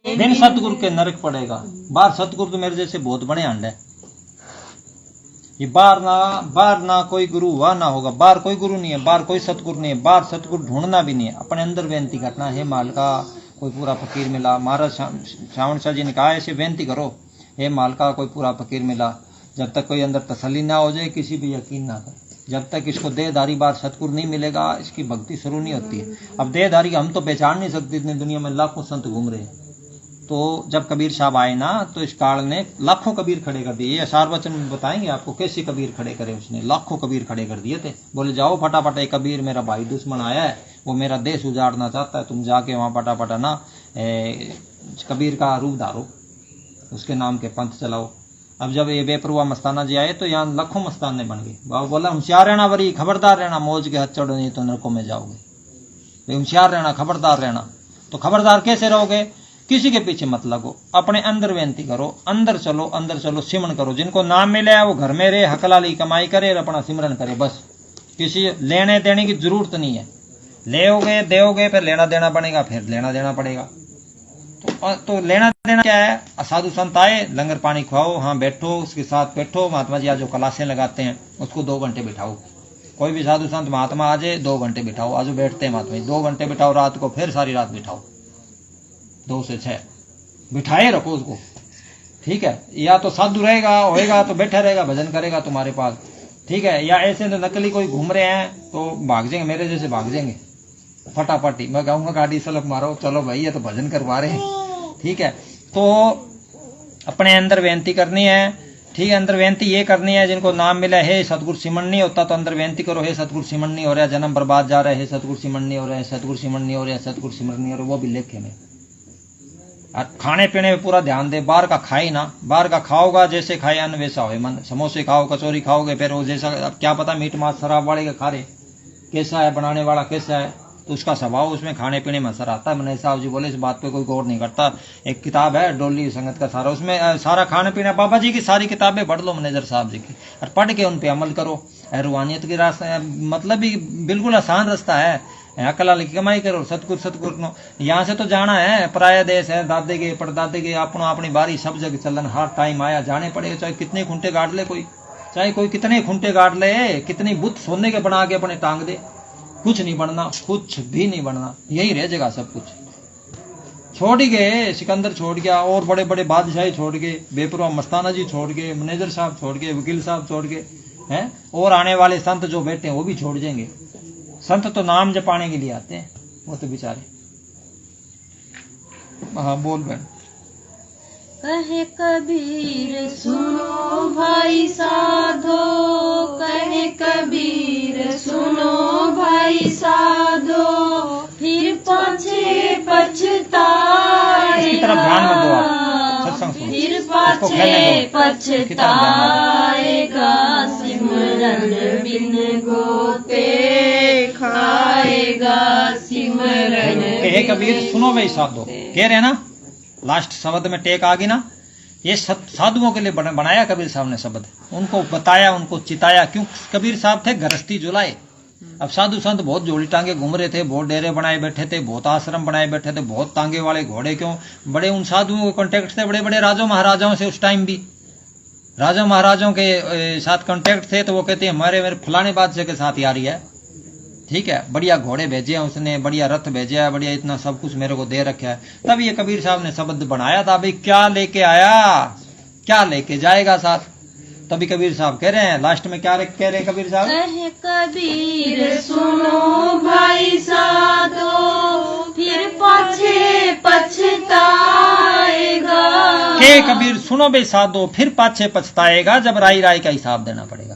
बिन सतगुरु के नरक पड़ेगा। बाहर सतगुरु तो मेरे जैसे बहुत बड़े अंड है। ये बाहर ना कोई गुरु हुआ ना होगा। बाहर कोई गुरु नहीं है, बाहर कोई सतगुरु नहीं है, बाहर सतगुरु ढूंढना भी नहीं है। अपने अंदर बेनती करना है। मालका कोई पूरा फकीर मिला। महाराज श्रावण शाह जी ने कहा ऐसे बेनती करो, हे मालका कोई पूरा फकीर मिला। जब तक कोई अंदर तसल्ली ना हो जाए, किसी भी यकीन ना करे, जब तक इसको देहधारी बार सतगुरु नहीं मिलेगा, इसकी भक्ति शुरू नहीं होती है। अब देहधारी हम तो पहचान नहीं सकते, इतनी दुनिया में लाखों संत घूम रहे हैं। तो जब कबीर साहब आए ना, तो इस काल ने लाखों कबीर खड़े कर दिए। ये असार वचन में बताएंगे आपको कैसे कबीर खड़े करे उसने। लाखों कबीर खड़े कर दिए थे। बोले जाओ फटाफट, एक कबीर मेरा भाई दुश्मन आया है, वो मेरा देश उजाड़ना चाहता है, तुम जाके वहां फटाफट ना कबीर का रूप धारो, उसके नाम के पंथ चलाओ। अब जब ये बेपरवाह मस्ताना जी आए तो यहाँ लाखों मस्ताने बन गए। बाबा बोला होशियार रहना वरी, खबरदार रहना, मौज के हाथ चढ़ो नहीं तो नरकों में जाओगे। होशियार रहना, खबरदार रहना। तो खबरदार कैसे रहोगे? किसी के पीछे मत लगो, अपने अंदर बेनती करो, अंदर चलो, सिमरन करो। जिनको नाम मिले वो घर में रहे, हकलाली कमाई करे और अपना सिमरन करे, बस। किसी लेने देने की जरूरत नहीं है। लेओगे देओगे, फिर लेना देना बनेगा, फिर लेना देना पड़ेगा। तो लेना देना क्या है? साधु संत आए, लंगर पानी खुआओ, हाँ बैठो, उसके साथ बैठो। महात्मा जी आज जो क्लासें लगाते हैं उसको 2 घंटे बिठाओ। कोई भी साधु संत महात्मा आ जाए 2 घंटे बिठाओ। आज बैठते हैं महात्मा जी, 2 घंटे बिठाओ, रात को फिर सारी रात बिठाओ, 2 से 6 बिठाए रखो उसको, ठीक है। या तो साधु रहेगा होएगा तो बैठा रहेगा, भजन करेगा तुम्हारे पास, ठीक है। या ऐसे तो नकली कोई घूम रहे हैं तो भाग जाएंगे, मेरे जैसे भाग जाएंगे फटाफटी। मैं कहूंगा गाड़ी सलक मारो, चलो भाई ये तो भजन करवा रहे हैं, ठीक है। तो अपने अंदर बेनती करनी है, ठीक है। अंदर बेनती ये करनी है, जिनको नाम मिला है सतगुरु सिमरन नहीं होता तो अंदर बेनती करो, हे सतगुरु सिमरन नहीं हो रहा, जन्म बर्बाद जा रहा है, सतगुरु सिमरन नहीं हो रहा है, सतगुरु सिमरन नहीं हो रहा है, सतगुरु सिमरन नहीं हो रहा है। वो भी लेखे में खाने पीने में पूरा ध्यान दे। बाहर का खाए ना, बाहर का खाओगा जैसे खाए अन्न वैसा हो मन। समोसे खाओ, कचौरी खाओगे, फिर वो जैसा, अब क्या पता मीट मांस शराब वाले के खा रहे कैसा है, बनाने वाला कैसा है, तो उसका स्वभाव उसमें खाने पीने में असर आता है। मने साहब जी बोले इस बात पे कोई गौर नहीं करता। एक किताब है डोली संगत का सारा, उसमें सारा खाने पीना, बाबा जी की सारी किताबें पढ़ लो मैनेजर साहब जी की, और पढ़ के उन पे अमल करो। रूहानियत की रास्ता मतलब भी बिल्कुल आसान रास्ता है। अकल की कमाई करो, सतगुरु यहाँ से तो जाना है, पराया देश है, दादे के परदादे के, अपनी बारी सब जगह चलन, हर टाइम आया जाने पड़ेगा। चाहे कितने खुंटे गाड़ ले कोई, चाहे कोई कितने खुंटे गाड़ ले, कितनी बुत सोने के बना के अपने टांग दे, कुछ नहीं बनना, कुछ भी नहीं बनना, यही रह जाएगा सब कुछ। छोड़ ही गए, सिकंदर छोड़ गया, और बड़े बड़े बादशाही छोड़ गए, बेपरवाह मस्ताना जी छोड़ गए, मैनेजर साहब छोड़ गए, वकील साहब छोड़ गए हैं, और आने वाले संत जो बैठे हैं वो भी छोड़ जाएंगे। संत तो नाम जपाने के लिए आते हैं, वो तो बेचारे। हाँ बोल बहन। कहे कबीर सुनो भाई साधो, कहे कबीर सुनो भाई साधो, फिर पाछे पछताएगा। इसकी तरफ ध्यान मत दो आप, सत्संग सुनो। फिर पाछे पछताएगा, सिमरन बिन गोते खाएगा, सिमरन। कहे कबीर सुनो भाई साधो, कह रहे ना, लास्ट शब्द में टेक आ गई ना। ये साधुओं के लिए बनाया कबीर साहब ने शब्द, उनको बताया, उनको चिताया। क्यों? कबीर साहब थे गृहस्थी जुलाए। अब साधु संत बहुत जोड़ी टांगे घूम रहे थे, बहुत डेरे बनाए बैठे थे, बहुत आश्रम बनाए बैठे थे, बहुत टांगे वाले घोड़े। क्यों? बड़े उन साधुओं के कॉन्टेक्ट थे, बड़े बड़े राजाओं महाराजाओं से। उस टाइम भी राजा महाराजाओं के साथ कॉन्टेक्ट थे, तो वो कहते हैं मेरे फलाने बादशाह के साथ यारी है, ठीक है। बढ़िया घोड़े भेजे हैं उसने, बढ़िया रथ भेजा है, बढ़िया इतना सब कुछ मेरे को दे रखा है। तब ये कबीर साहब ने शब्द बनाया था, भाई क्या लेके आया, क्या लेके जाएगा साथ। तभी कबीर साहब कह रहे हैं लास्ट में, क्या कह रहे हैं कबीर साहब? कहे कबीर सुनो भाई साधो, फिर पाछे पछताएगा। के कबीर सुनो भाई साधो, फिर पाछे पछताएगा, जब राई राई का हिसाब देना पड़ेगा।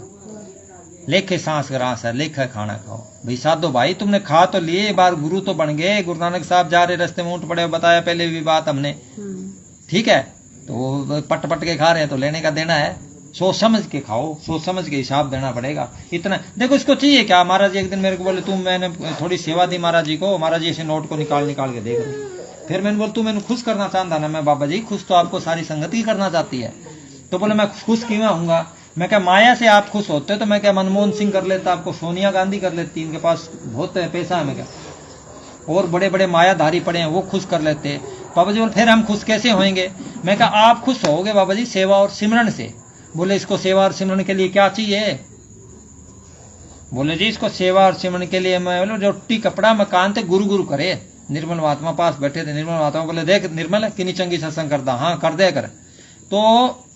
लेखे सांस रास है, लेखा खाना खाओ। भाई साधो भाई तुमने खा तो लिए, एक बार गुरु तो बन गए। गुरु नानक साहब जा रहे रास्ते में ऊंट पड़े, बताया पहले भी बात हमने, ठीक है। तो पट पट के खा रहे हैं तो लेने का देना है, सोच समझ के खाओ, सोच समझ के हिसाब देना पड़ेगा। इतना देखो, इसको चाहिए क्या? महाराज जी एक दिन मेरे को बोले, मैंने थोड़ी सेवा दी महाराज जी को, महाराज जी ऐसे नोट को निकाल के देख रहे। फिर मैंने बोला, तू मैंने खुश करना चाहता ना? मैं बाबा जी खुश तो आपको सारी संगत ही करना चाहती है। तो बोले मैं खुश क्यों होऊंगा? मैं क्या माया से आप खुश होते तो मैं क्या मनमोहन सिंह कर लेता, आपको सोनिया गांधी कर लेती, इनके पास बहुत पैसा है। मैं क्या और बड़े बड़े मायाधारी पड़े हैं, वो खुश कर लेते। बाबा जी बोले फिर हम खुश कैसे होंगे? मैं कहा आप खुश होगे बाबा जी सेवा और सिमरन से। बोले इसको सेवा और सिमरन के लिए क्या चाहिए? बोले जी इसको सेवा और सिमरन के लिए मैं बोले रोटी कपड़ा मकान थे गुरु गुरु करे। निर्मल महात्मा पास बैठे थे। निर्मल महात्मा बोले देख निर्मल कितनी चंगी सत्संग करता। हाँ कर दे कर। तो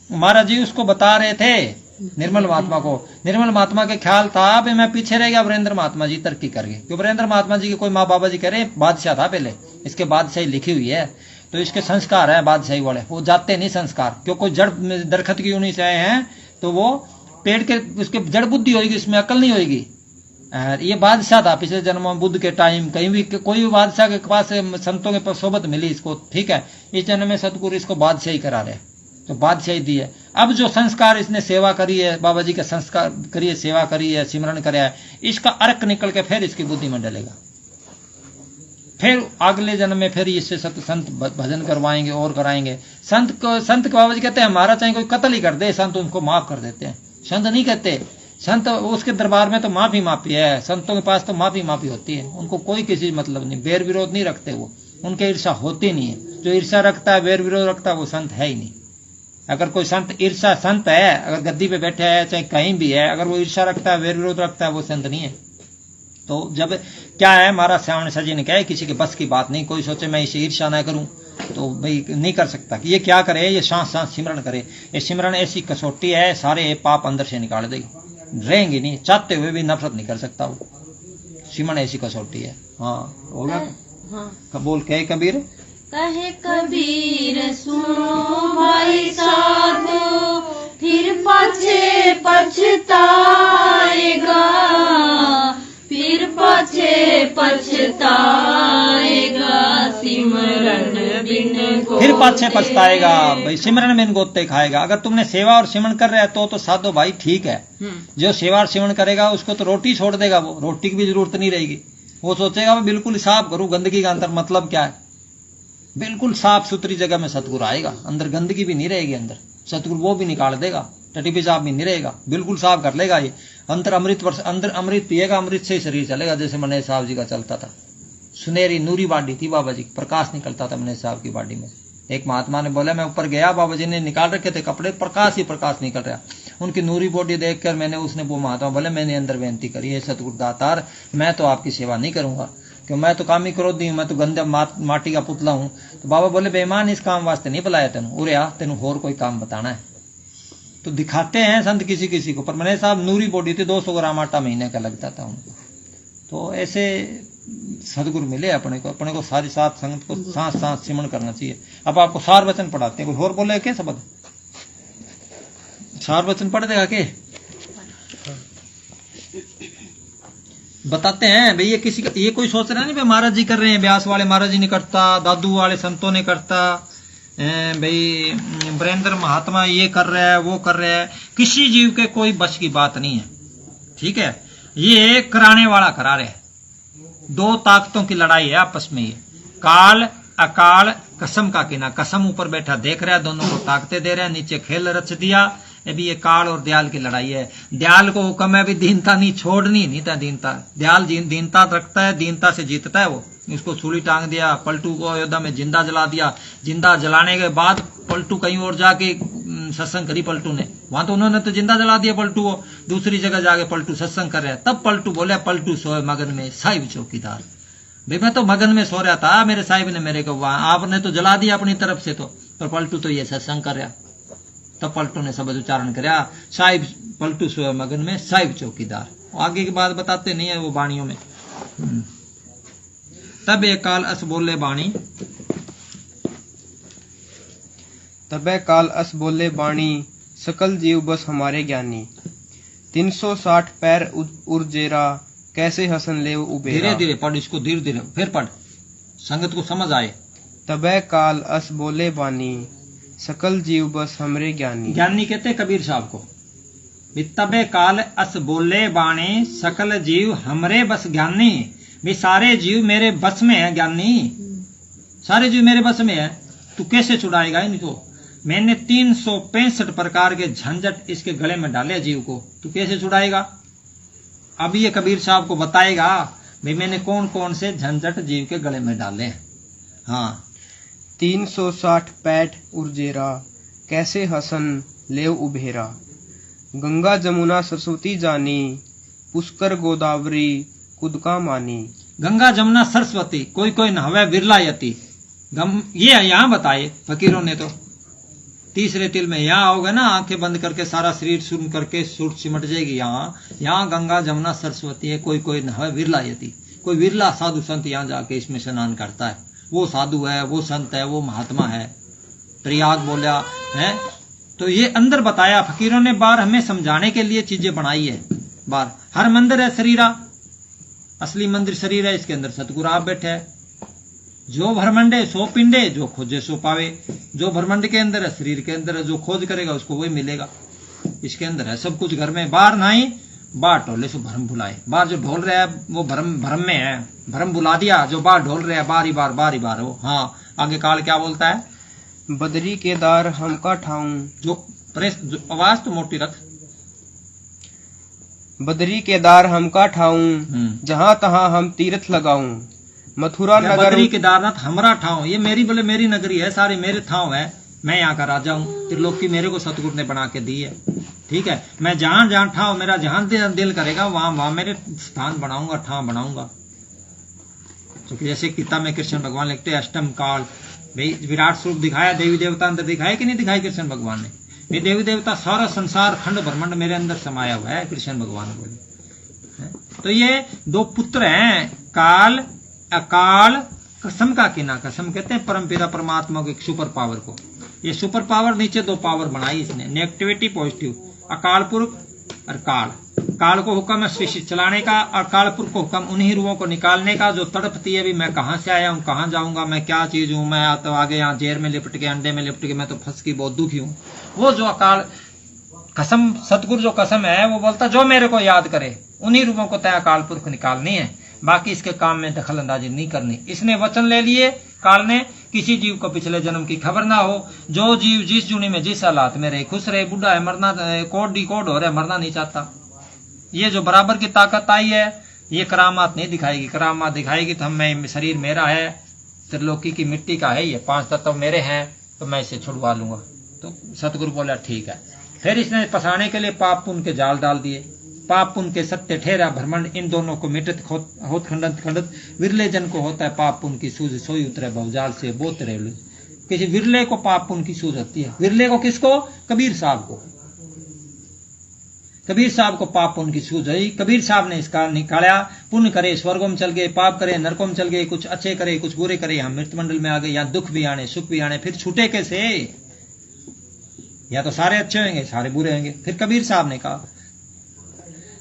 महाराज जी उसको बता रहे थे निर्मल महात्मा को। निर्मल महात्मा के ख्याल था भाई मैं पीछे रह गया, वीरेंद्र महात्मा जी तरक्की कर गए। क्यों वीरेंद्र महात्मा जी के कोई माँ बाबा जी कह रहे बादशाह था पहले, इसके बादशाही लिखी हुई है तो इसके संस्कार है बादशाही वाले, वो जाते नहीं संस्कार। क्यों कोई जड़ दरखत की यूनि से आए हैं तो वो पेड़ के उसके जड़ बुद्धि होगी, इसमें अकल नहीं होगी। ये बादशाह था पिछले जन्म में बुद्ध के टाइम, कहीं भी कोई भी बादशाह के पास संतों के पास सोबत मिली इसको, ठीक है। इस जन्म में सतगुरु इसको बादशाही करा रहे तो बादशाही दी है। अब जो संस्कार इसने सेवा करी है, बाबा जी का संस्कार करी है, सेवा करी है, सिमरन कराया है, इसका अर्क निकल के फिर इसकी बुद्धि में डलेगा। फिर अगले जन्म में फिर इससे संत भजन करवाएंगे और कराएंगे। संत बाबा जी कहते हैं हमारा चाहे कोई कत्ल ही कर दे संत उनको माफ कर देते हैं। संत नहीं कहते, संत उसके दरबार में तो माफी माफी है, संतों के पास तो माफी माफी होती है, उनको कोई किसी मतलब नहीं, बैर विरोध नहीं रखते वो, उनके ईर्षा होती नहीं है। जो ईर्षा रखता है बैर विरोध रखता है वो संत है ही नहीं। अगर कोई संत ईर्षा संत है, अगर गद्दी पे बैठा है चाहे कहीं भी है, अगर वो ईर्षा रखता है बैर विरोध रखता है वो संत नहीं है। तो जब क्या है महाराज श्याम सर जी ने कहा किसी के बस की बात नहीं, कोई सोचे मैं इसे ईर्षा ना करूं तो भाई नहीं कर सकता। कि ये क्या करे, ये सांस सांस सिमरन करे। ये सिमरन ऐसी कसौटी है सारे पाप अंदर से निकाल देगी, रहेंगे नहीं, चाहते हुए भी नफरत नहीं कर सकता वो। सिमरन ऐसी कसौटी है। हाँ होगा। हाँ बोल कहे कबीर, कहे कबीर सुनो भाई साधो फिर पाछे पछताएगा, फिर पाछे पछताएगा, सिमरन बिन गो फिर पाछे पछताएगा भाई, सिमरन बिन गोते खाएगा। अगर तुमने सेवा और सिमरन कर रहे हैं तो साधो भाई ठीक है। जो सेवा और सिमरन करेगा उसको तो रोटी छोड़ देगा, वो रोटी की भी जरूरत नहीं रहेगी। वो सोचेगा बिल्कुल साफ करूं, गंदगी का अंतर मतलब क्या है। बिल्कुल साफ सुथरी जगह में सतगुरु आएगा, अंदर गंदगी भी नहीं रहेगी, अंदर सतगुरु वो भी निकाल देगा, टटी पेशाब भी नहीं रहेगा, बिल्कुल साफ कर लेगा। ये अंदर अमृत पिएगा, अमृत से शरीर चलेगा। जैसे मनेश साहब जी का चलता था, सुनहरी नूरी बाडी थी बाबा जी, प्रकाश निकलता था मनेश साहब की बाडी में। एक महात्मा ने बोला मैं ऊपर गया, बाबा जी ने निकाल रखे थे कपड़े, प्रकाश ही प्रकाश निकल रहा। उनकी नूरी बॉडी देखकर मैंने उसने वो महात्मा बोले मैंने अंदर बेनती करी है सतगुरु दातार मैं तो आपकी सेवा नहीं करूंगा, क्यों मैं तो कामी क्रोधी हूं, मैं तो गंदे माटी का पुतला हूं। तो बाबा बोले बेईमान इस काम वास्ते नहीं बुलाया तेन, उरे आ तेन होर कोई काम बताना है। तो दिखाते हैं संत किसी किसी को, पर मने साहब नूरी बॉडी थी, 200 ग्राम आटा महीने का लगता था उनको। तो ऐसे सदगुरु मिले अपने को सारी साथ संगत को सांस सांस सिमरन करना चाहिए। अब आपको सार वचन पढ़ाते हैं, कोई और बोले क्या शब्द सार वचन पढ़ देगा के बताते हैं भाई। ये किसी का ये कोई सोच रहा नहीं भाई महाराज जी कर रहे हैं, व्यास वाले महाराज जी ने करता, दादू वाले संतों ने करता, भाई वीरेंद्र महात्मा ये कर रहा है वो कर रहा है। किसी जीव के कोई बस की बात नहीं है, ठीक है। ये कराने वाला करा रहे, दो ताकतों की लड़ाई है आपस में। ये काल अकाल कसम का किना, कसम ऊपर बैठा देख रहा है, दोनों को ताकते दे रहा है, नीचे खेल रच दिया। अभी ये काल और दयाल की लड़ाई है। दयाल को हुक्म है अभी दीनता नहीं छोड़नी, नहीं था दीनता। दयाल दीनता रखता है, दीनता से जीतता है वो। इसको सूली टांग दिया, पलटू को अयोध्या में जिंदा जला दिया। जिंदा जलाने के बाद पलटू कहीं और जाके सत्संग करी पलटू ने, वहां तो उन्होंने तो जिंदा जला दिया पलटू को, दूसरी जगह जाके पलटू सत्संग कर रहा है। तब पलटू बोले पलटू सोए मगन में साहिब चौकीदार, भाई मैं तो मगन में सो रहा था, मेरे साहिब ने मेरे को, आपने तो जला दिया अपनी तरफ से, तो पर पलटू तो ये सत्संग कर रहा। तब पलटू ने शब्द उच्चारण कराया, साहिब पलटू सोए मगन में साहिब चौकीदार। आगे की बात बताते नहीं है वो वाणियों में। तब एक काल अस बोले बाणी, तबे काल अस बोले बाणी, सकल जीव बस हमारे ज्ञानी। 360 पैर उर्जेरा, कैसे हसन ले उबेरा। धीरे धीरे पढ़ इसको, धीरे धीरे फिर पढ़, संगत को समझ आए। तबे काल अस बोले बानी, सकल जीव बस हमरे ज्ञानी। ज्ञानी कहते कबीर साहब को। तबे काल अस बोले बाणी, सकल जीव हमरे बस ज्ञानी। भी सारे जीव मेरे बस में है ज्ञानी, सारे जीव मेरे बस में है। तू कैसे छुड़ाएगा इनको? मैंने 365 प्रकार के झंझट इसके गले में डाले जीव को, तू कैसे छुड़ाएगा? अब ये कबीर साहब को बताएगा भाई मैंने कौन कौन से झंझट जीव के गले में डाले। हाँ, 360 पैठ उर्जेरा, कैसे हसन लेव उभेरा। गंगा जमुना सरस्वती जानी, पुष्कर गोदावरी कुद का मानी। गंगा जमुना सरस्वती, कोई कोई नहावे बिरला यति। ये यहाँ बताए फकीरों ने तो तीसरे तिल में यहाँ आओगे ना, आंखें बंद करके सारा शरीर सुन करके सुट सिमट जाएगी। यहाँ गंगा जमुना सरस्वती है, कोई कोई नहावे बिरला यति। कोई विरला साधु संत यहाँ जाके इसमें स्नान करता है। वो साधु है, वो संत है, वो महात्मा है। प्रयाग बोला है तो ये अंदर बताया फकीरों ने। बार हमें समझाने के लिए चीजें बनाई है। बार हर मंदिर है शरीरा, असली मंदिर शरीर है, इसके अंदर सतगुरु आप बैठे है। जो भरमंडे सो पिंडे, जो खोजे सो पावे। जो भरमंड के अंदर है, शरीर के अंदर है, जो खोज करेगा उसको वही मिलेगा। इसके अंदर है सब कुछ घर में। बाहर नहीं, बाहर ढोले से भरम भुलाए। बाहर जो ढोल रहा है वो भरम में है, भरम भुला दिया। जो बाहर ढोल रहा है बारी बार हो। हाँ, आगे काल क्या बोलता है? बदरी केदार हमका ठाऊं। जो आवाज तो मोटी रख। बदरी केदार हमका ठाऊं, जहां तहां हम तीर्थ लगाऊं। मथुरा नगर बदरी केदारनाथ हमारा ठाव, ये मेरी बोले मेरी नगरी है, सारी मेरे ठाव है। मैं यहाँ का राजा हूँ। त्रिलोकी मेरे को सतगुरु ने बना के दी है। ठीक है, मैं जहां जहां ठाव मेरा जहां दिल करेगा वहां मेरे स्थान बनाऊंगा, ठाव बनाऊंगा। तो जैसे गीता में कृष्ण भगवान लिखते हैं अष्टम काल, भाई विराट स्वरूप दिखाया, देवी देवता अंदर दिखाया कि नहीं दिखाया कृष्ण भगवान ने? ये देवी देवता सारा संसार खंड ब्रह्मांड मेरे अंदर समाया हुआ है, कृष्ण भगवान बोले। तो ये दो पुत्र हैं, काल अकाल। कसम का किना, कसम कहते हैं परमपिता परमात्मा को, एक सुपर पावर को। ये सुपर पावर नीचे दो पावर बनाई इसने, नेगेटिविटी पॉजिटिव। अकाल पुरख और काल। काल को हुक्म है सृष्टि चलाने का, और काल पुरख को हुक्म उन्हीं रूहों को निकालने का जो तड़पती है भी मैं कहां से आया हूं, कहां जाऊंगा, मैं क्या चीज हूं, मैं तो आगे यहाँ जेर में लिपट के, अंडे में लिपट के मैं तो फंस की बहुत दुखी हूं। वो जो अकाल कसम, सतगुरु जो कसम है वो बोलता जो मेरे को याद करे उन्हीं रूपों को तय अकाल पुरख निकालनी है, बाकी इसके काम में दखल अंदाजी नहीं करनी। इसने वचन ले लिए काल ने, किसी जीव को पिछले जन्म की खबर ना हो। जो जीव जिस जुनी में जिस हालात में रहे, खुश रहे, बुढ़ा है, मरना कोड हो रहा है, मरना नहीं चाहता। ये जो बराबर की ताकत आई है, ये करामात नहीं दिखाएगी। करामात दिखाएगी तो मैं शरीर मेरा है, त्रिलोकी की मिट्टी का है, ये 5 तत्व मेरे हैं, तो मैं इसे छुड़वा लूंगा। तो सतगुरु बोला ठीक है। फिर इसने फंसाने के लिए पाप पुण्य के जाल डाल दिए। पाप पुण्य के सत्य ठहरा भ्रमंड, इन दोनों को मिटत होत खंडत खंडत। विरले जन को होता है पाप पुण्य की सूझ, सोई उतरे भवजाल से बोत रहे। किसी विरले को पाप पुण्य की सूझ होती है। विरले को किसको? कबीर साहब को। कबीर साहब को पाप पुण्य की सूझ हुई। कबीर साहब ने इसका निकाला। पुण्य करे स्वर्गों में चल गए, पाप करे नरकों में चल गए, कुछ अच्छे करे कुछ बुरे करे, यहाँ मृत मंडल में आ गए। यहाँ दुख भी आने सुख भी आने, फिर छूटे कैसे? या तो सारे अच्छे होंगे सारे बुरे होंगे। फिर कबीर साहब ने कहा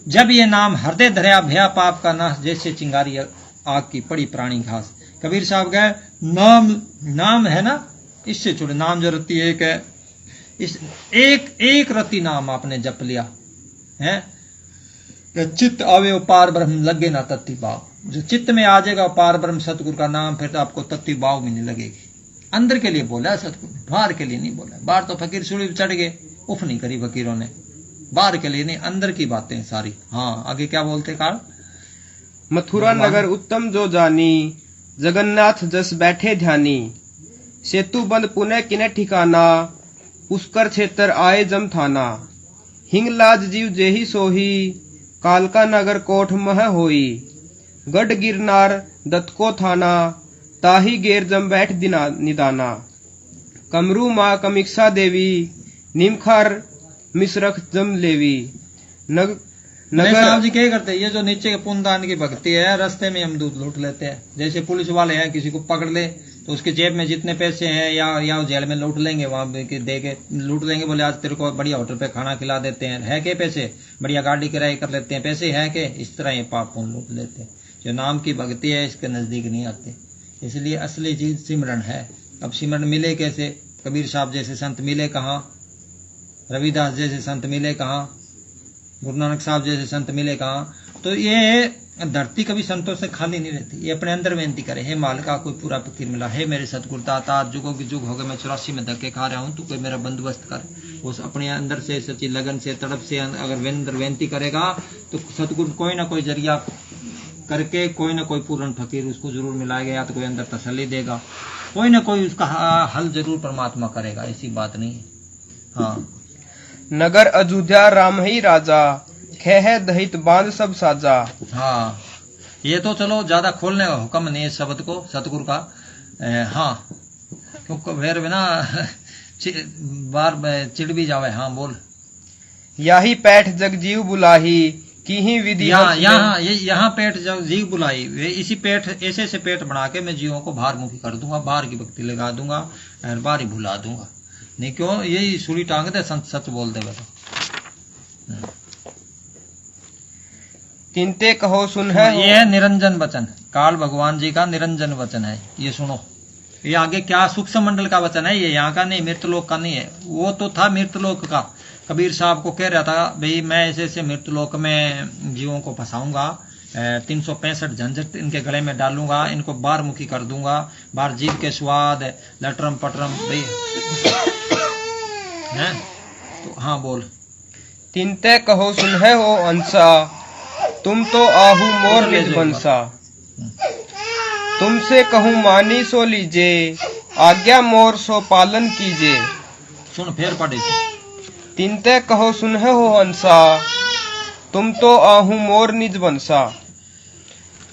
जब ये नाम हृदय धरया भया पाप का नाश, जैसे चिंगारी आग की पड़ी प्राणी घास। कबीर साहब गए नाम है ना, इससे जुड़े नाम जो रत्ती एक है, इस एक रत्ती नाम आपने जप लिया है, चित्त आवे पार ब्रह्म लगे ना तत्ती भाव। जो चित्त में आ जाएगा पार ब्रह्म सतगुरु का नाम, फिर तो आपको तत्ती भाव में नहीं लगेगी। अंदर के लिए बोला सतगुरु, बाहर के लिए नहीं बोला। बाहर तो फकीर सूली चढ़ गए, उफ नहीं करी फकीरों ने। बाहर के लिए नहीं, अंदर की बातें सारी। हाँ, आगे क्या बोलते काल? मथुरा नगर उत्तम जो जानी, जगन्नाथ जस बैठे ध्यानी। सेतु बंद पुणे किने ठिकाना, पुष्कर क्षेत्र आए जम थाना। हिंगलाज जीव जेही सोही, कालका नगर कोठ मह होई। गढ़ गिरनार दत्को थाना, ताही गेर जम बैठ निदाना। कमरू माँ कमिक्सा देवी, निमखार मिश्रख जम लेवी। नगर साहब जी क्या करते हैं, ये जो नीचे के पुण्यदान की भक्ति है, रास्ते में हम दूध लूट लेते हैं। जैसे पुलिस वाले हैं, किसी को पकड़ ले तो उसके जेब में जितने पैसे हैं या जेल में लूट लेंगे, वहां दे के लूट लेंगे। बोले आज तेरे को बढ़िया होटल पे खाना खिला देते हैं, है के पैसे, बढ़िया गाड़ी किराए कर लेते हैं, पैसे है के। इस तरह ये पाप पुण्य लूट लेते हैं। जो नाम की भक्ति है इसके नजदीक नहीं आते। इसलिए असली चीज सिमरन है। अब सिमरन मिले कैसे? कबीर साहब जैसे संत मिले कहाँ, रविदास जैसे संत मिले कहाँ, गुरु नानक साहब जैसे संत मिले कहाँ। तो ये धरती कभी संतों से खाली नहीं रहती। ये अपने अंदर बेनती करे, हे मालिका कोई पूरा फकीर मिला, हे मेरे सतगुरु दाता, जुगों की जुग हो गए, मैं 84 में धक्के खा रहा हूँ, तू कोई मेरा बंदोबस्त कर। उस अपने अंदर से सच्ची लगन से तड़प से अगर अंदर बेनती करेगा तो सतगुरु कोई ना कोई जरिया करके कोई ना कोई पूर्ण फकीर उसको जरूर मिलाएगा, या तो कोई अंदर तसल्ली देगा। कोई ना कोई उसका हल जरूर परमात्मा करेगा, ऐसी बात नहीं है। हाँ, नगर अयोध्या राम ही राजा, खह दहित बांध सब साजा। हाँ, ये तो चलो ज्यादा खोलने का हुक्म नहीं है शब्द को सतगुरु का। हाँ, क्योंकि फिर बिना बार चिड़ भी जावे। हाँ बोल। याही पैठ जगजीव बुलाही, की ही विधि यहाँ पेट जब जीव बुलाई, इसी पेट ऐसे से पेट बना के मैं जीवों को बाहर मुखी कर दूंगा, बाहर की भक्ति लगा दूंगा और बाहर ही भुला दूंगा। नहीं क्यों, यही सूली टांग दे संत सच बोल दे। तिनते कहो सुन है। ये है निरंजन वचन, काल भगवान जी का निरंजन वचन है। ये सुनो, ये आगे क्या सूक्ष्म मंडल का वचन है, ये यहाँ का नहीं, मृतलोक का नहीं है। वो तो था मृतलोक का। कबीर साहब को कह रहा था भाई मैं ऐसे ऐसे मृतलोक में जीवों को फंसाऊंगा, 365 झंझट इनके गले में डालूंगा, इनको बार मुखी कर दूंगा, बार जीव के स्वाद लटरम पटरम भाई है। तो हाँ बोल। तिनते कहो सुन है हो अंसा, तुम तो आहू मोर निज बंसा। तुमसे कहूँ मानी सो लीजे, आज्ञा मोर सो पालन कीजे। सुन फिर पढ़े। तिनते कहो सुन है हो अंसा, तुम तो आहू मोर निज बंसा।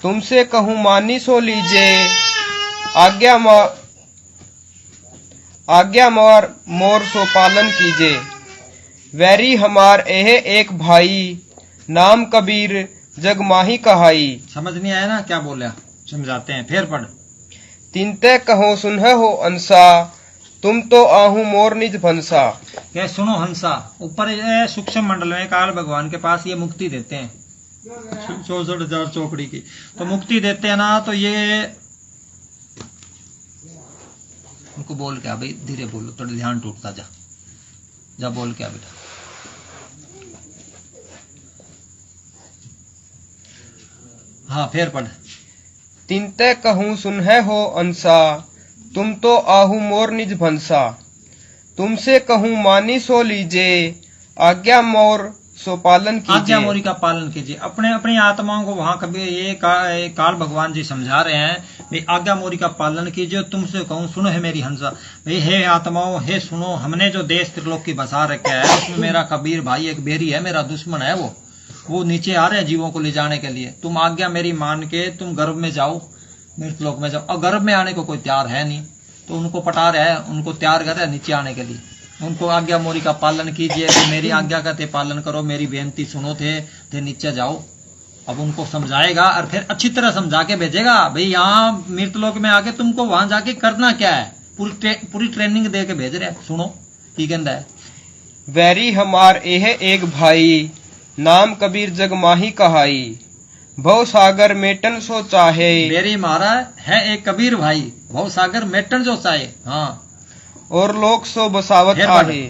तुमसे कहूँ मानी सो लीजे, आज्ञा मोर सो पालन कीजे। वैरी हमार एह एक भाई, नाम कबीर जग माही कहाई। समझ नहीं आया ना क्या बोला, समझाते हैं फिर पढ़। तिनते कहो सुन है हो अंसा, तुम तो आहू मोर निज भंसा। क्या सुनो हंसा, ऊपर सूक्ष्म मंडल में काल भगवान के पास ये मुक्ति देते हैं 64,000 चौकड़ी की, तो मुक्ति देते हैं ना, तो ये उनको बोल क्या भाई, धीरे बोलो, थोड़ा ध्यान टूटता जा जा, बोल क्या बेटा। हाँ फिर पढ़। तिनते कहूँ सुन है हो अंसा, तुम तो आहू मोर निज भंसा। तुमसे कहूँ मानी सो लीजे, आज्ञा मोर सो पालन कीजिए। आज्ञा मोरी का पालन कीजिए। अपने अपनी आत्माओं को वहां कभी ये काल भगवान जी समझा रहे हैं भाई आज्ञा मोरी का पालन कीजिए। तुमसे कहूँ सुनो है मेरी हंसा, भाई हे आत्माओं हे सुनो, हमने जो देश त्रिलोक की बसा रखा है उसमें मेरा कबीर भाई एक बेरी है, मेरा दुश्मन है, वो नीचे आ रहे हैं जीवों को ले जाने के लिए। तुम आज्ञा मेरी मान के तुम गर्भ में जाओ, मृतलोक में जाओ। और गर्भ में आने को कोई तैयार है नहीं, तो उनको पटा रहा है, उनको तैयार कर रहा है नीचे आने के लिए। उनको आज्ञा मोरी का पालन कीजिए, मेरी आज्ञा का ते पालन करो, मेरी बेनती सुनो थे नीचे जाओ। अब उनको समझाएगा और फिर अच्छी तरह समझा के भेजेगा भाई यहाँ मृतलोक में आके तुमको वहां जाके करना क्या है, पूरी ट्रेनिंग दे के भेज रहे हैं। सुनो की कहता है। वैरी हमार एह एक भाई, नाम कबीर जग माही कहाई। भव सागर मेटन सो चाहे। मेरी मारा है एक कबीर भाई, भव सागर मेटन जो चाहे। हाँ, और लोक सो बसावत आहे।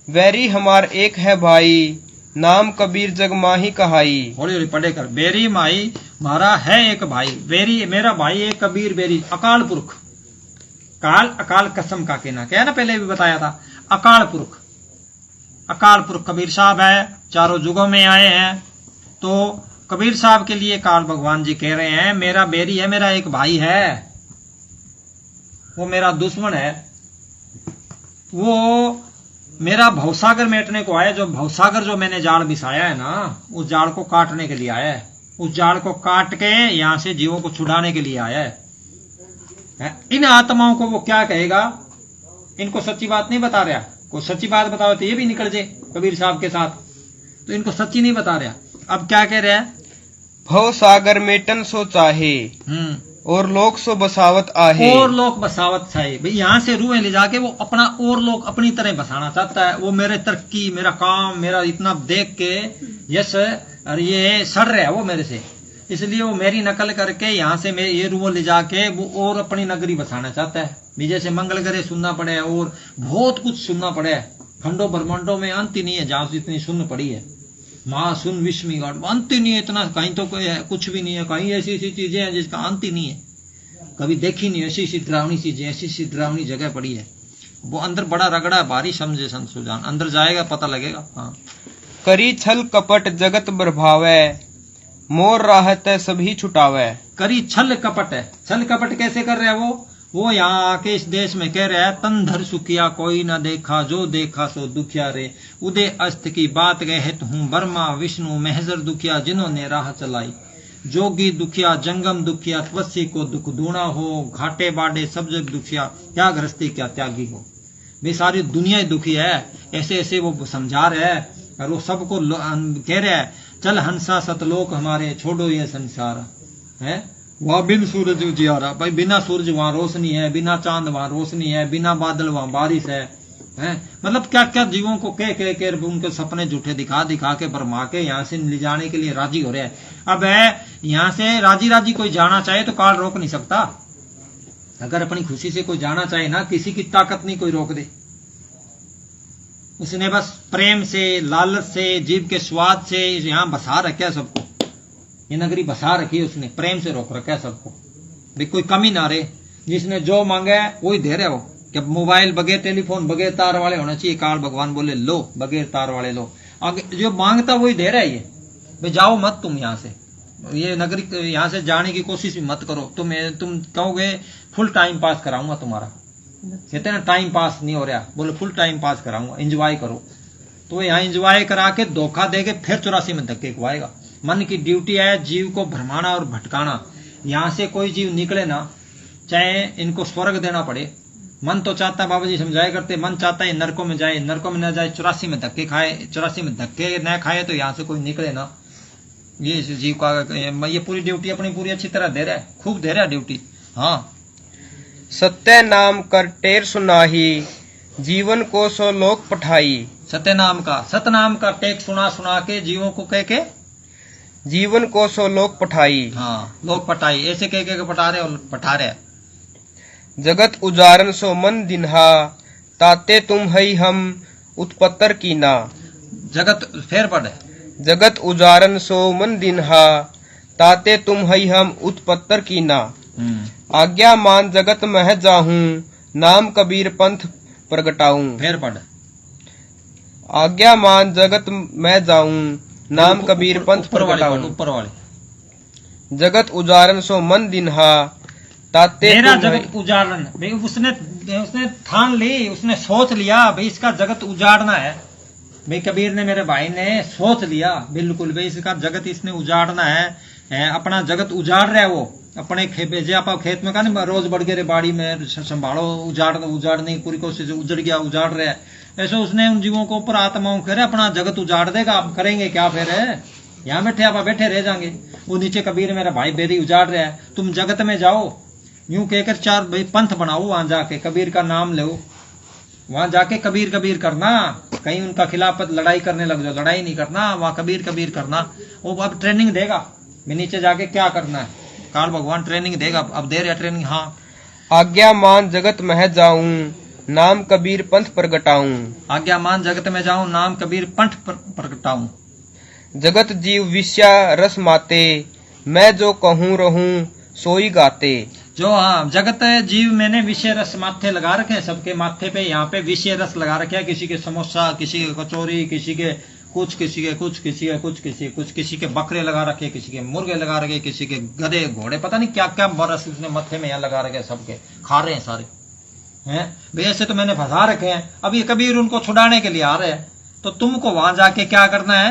वैरी हमार एक है भाई, नाम कबीर जग माही कहाई। हौली हौली पढ़े कर। बेरी माई मारा है एक भाई, बेरी मेरा भाई एक कबीर बेरी। अकाल पुरख, काल अकाल कसम का कहना, क्या ना पहले भी बताया था। अकाल पुरख, अकाल पुरख कबीर साहब है, चारों युगों में आए हैं। तो कबीर साहब के लिए काल भगवान जी कह रहे हैं मेरा बेरी है, मेरा एक भाई है, वो मेरा दुश्मन है, वो मेरा भवसागर मेटने को आया। जो भवसागर जो मैंने जाल बिछाया है ना, उस जाल को काटने के लिए आया है। उस जाल को काट के यहां से जीवों को छुड़ाने के लिए आया है। इन आत्माओं को वो क्या कहेगा, इनको सच्ची बात नहीं बता रहा। को सच्ची बात बताओ तो ये भी निकल जाए कबीर साहब के साथ, तो इनको सच्ची नहीं बता रहा। अब क्या कह रहा है, भव सागर मेटन सो चाहे, और लोक सो बसावत आहे। और लोक बसावत चाहे, भाई यहाँ से रूहें ले जाके वो अपना और लोक अपनी तरह बसाना चाहता है। वो मेरे तरक्की, मेरा काम, मेरा इतना देख के यश और ये सड़ रहा है वो मेरे से, इसलिए वो मेरी नकल करके यहाँ से मैं ये रूह ले जाके वो और अपनी नगरी बसाना चाहता है। भी जैसे मंगल ग्रह सुनना पड़े और बहुत कुछ सुनना पड़े, खंडो ब्रह्मांडों में अंत ही नहीं है। जहां से इतनी सुन पड़ी है, माँ सुन विस्मी गाट, अंत ही नहीं है इतना। कहीं तो कोई कुछ भी नहीं है, कहीं ऐसी ऐसी चीजें हैं जिसका अंत ही नहीं है, कभी देखी नहीं। ऐसी ऐसी डरावनी चीजें, ऐसी ऐसी डरावनी जगह पड़ी है। वो अंदर बड़ा रगड़ा है, भारी समझे संत सुजान, अंदर जाएगा पता लगेगा। हाँ, करी छल कपट जगत प्रभावै, मोर राहत सभी छुटावै। करी छल कपट है। छल कपट कैसे कर रहे हैं वो यहाँ आके इस देश में कह रहा है, तन धर सुखिया कोई न देखा, जो देखा सो दुखिया रे। उदय अस्त की बात कहत हूँ, ब्रह्मा विष्णु महजर दुखिया, जिन्होंने राह चलाई। जोगी दुखिया जंगम दुखिया, तपस्वी को दुख दूना हो। घाटे बाडे सब जग दुखिया, क्या गृहस्थी क्या त्यागी हो। वे सारी दुनिया ही दुखी है, ऐसे ऐसे वो समझा रहे है। और वो सबको कह रहे है, चल हंसा सतलोक हमारे, छोड़ो ये संसार है। वहां बिन सूरज उजियारा, भाई बिना सूरज वहां रोशनी है, बिना चांद वहां रोशनी है, बिना बादल वहां बारिश है। मतलब क्या क्या जीवों को कह कह के उनके सपने झूठे दिखा दिखा के भरमा के यहाँ से ले जाने के लिए राजी हो रहे हैं। अब यहाँ से राजी राजी कोई जाना चाहे तो काल रोक नहीं सकता। अगर अपनी खुशी से कोई जाना चाहे ना, किसी की ताकत नहीं कोई रोक दे। उसने बस प्रेम से, लालच से, जीव के स्वाद से यहाँ बसा रखा है सबको। ये नगरी बसा रखी है उसने, प्रेम से रोक रखा है सबको। भाई कोई कमी ना रहे, जिसने जो मांगा है वही दे रहे हो। कि मोबाइल बगैर टेलीफोन बगैर तार वाले होना चाहिए। काल भगवान बोले लो बगैर तार वाले लो। आगे जो मांगता वही दे रहा है ये। भाई जाओ मत तुम यहाँ से, ये नगरी यहाँ से जाने की कोशिश भी मत करो। तुम कहोगे फुल टाइम पास कराऊंगा तुम्हारा। कहते हैं ना टाइम पास नहीं हो रहा, बोले फुल टाइम पास कराऊंगा, एंजॉय करो। तो यहाँ एंजॉय करा के धोखा देके फिर 84 में धक्के खुआएगा। मन की ड्यूटी है जीव को भरमाना और भटकाना। यहाँ से कोई जीव निकले ना, चाहे इनको स्वर्ग देना पड़े। मन तो चाहता, बाबा जी समझाया करते, मन चाहता है नरकों में जाए, नरकों में न जाए, 84 में धक्के खाए, 84 में धक्के न खाए तो यहाँ से कोई निकले ना। ये जीव का ये पूरी ड्यूटी अपनी पूरी अच्छी तरह दे रहा है, खूब दे रहा है ड्यूटी। हाँ, सत्य नाम कर टेर सुनाही, जीवन को सो लोक पठाई। सत्य नाम का टेक सुना सुना के जीवों को कह के जीवन को सो लोक पठाई। हाँ, लोक पटाई, ऐसे कह के पटा रहे और पठा रहे। जगत उजारन सो मन दिन्हा, ताते तुम हई हम उत्पत्तर कीना। जगत फेर पड़े, जगत उजारन सो मन दिन्हा, ताते तुम हई हम उत्पत्तर कीना। आज्ञा मान जगत मह जाहूं, नाम कबीर पंथ प्रगटाऊं। फेर पड़े, आज्ञा मान जगत मैं जाऊं, नाम कबीर पंथ प्रगटाऊं। ऊपर वाले जगत उजारन सो मन दिन्हा, ताते मेरा तुम जगत उजाड़न। भाई उसने ठान ली, उसने सोच लिया भाई इसका जगत उजाड़ना है। भाई कबीर ने, मेरे भाई ने सोच लिया बिल्कुल, भाई इसका जगत इसने उजाड़ना है। अपना जगत उजाड़ रहा है वो अपने भेजे आप खेत में कहा रोज बढ़ गए बाड़ी में संभालो, उजाड़ने की पूरी कोशिश, उजड़ गया, उजाड़ रहा है। ऐसे उसने उन जीवों को ऊपर आत्माओं कह रहे अपना जगत उजाड़ देगा, आप करेंगे क्या फिर है? यहाँ बैठे आप बैठे रह जाएंगे। वो नीचे कबीर मेरा भाई बेरी उजाड़ रहा है, तुम जगत में जाओ, यूं कहकर 4 भाई पंथ बनाओ, वहां जाके कबीर का नाम लो, वहां जाके कबीर कबीर करना। कहीं उनका खिलाफ लड़ाई करने लग जाओ, लड़ाई नहीं करना, वहां कबीर कबीर करना। वो अब ट्रेनिंग देगा मैं नीचे जाके क्या करना है, काल भगवान ट्रेनिंग देगा, अब दे रहा ट्रेनिंग। हाँ, आज्ञा मान जगत मह जाऊं, नाम कबीर पंथ प्रगटाऊं। आज्ञा मान जगत में जाऊं, नाम कबीर पंथ प्रगटाऊं। जगत जीव विषया रस माते, मैं जो कहूँ रहूं सोई गाते। जो हाँ जगत जीव मैंने विषय रस माथे लगा रखे हैं, सबके माथे पे यहाँ पे विषय रस लगा रखे हैं। किसी के समोसा, किसी के कचौरी, किसी के कुछ, किसी के कुछ, किसी के कुछ, किसी के बकरे लगा रखे, किसी के मुर्गे लगा रखे, किसी के गधे घोड़े, पता नहीं क्या क्या बरस उसने मत्थे में यहाँ लगा रखे, सबके खा रहे हैं सारे हैं। भाई ऐसे तो मैंने फंसा रखे हैं। अब ये कबीर उनको छुड़ाने के लिए आ रहे हैं, तो तुमको वहां जाके क्या करना है?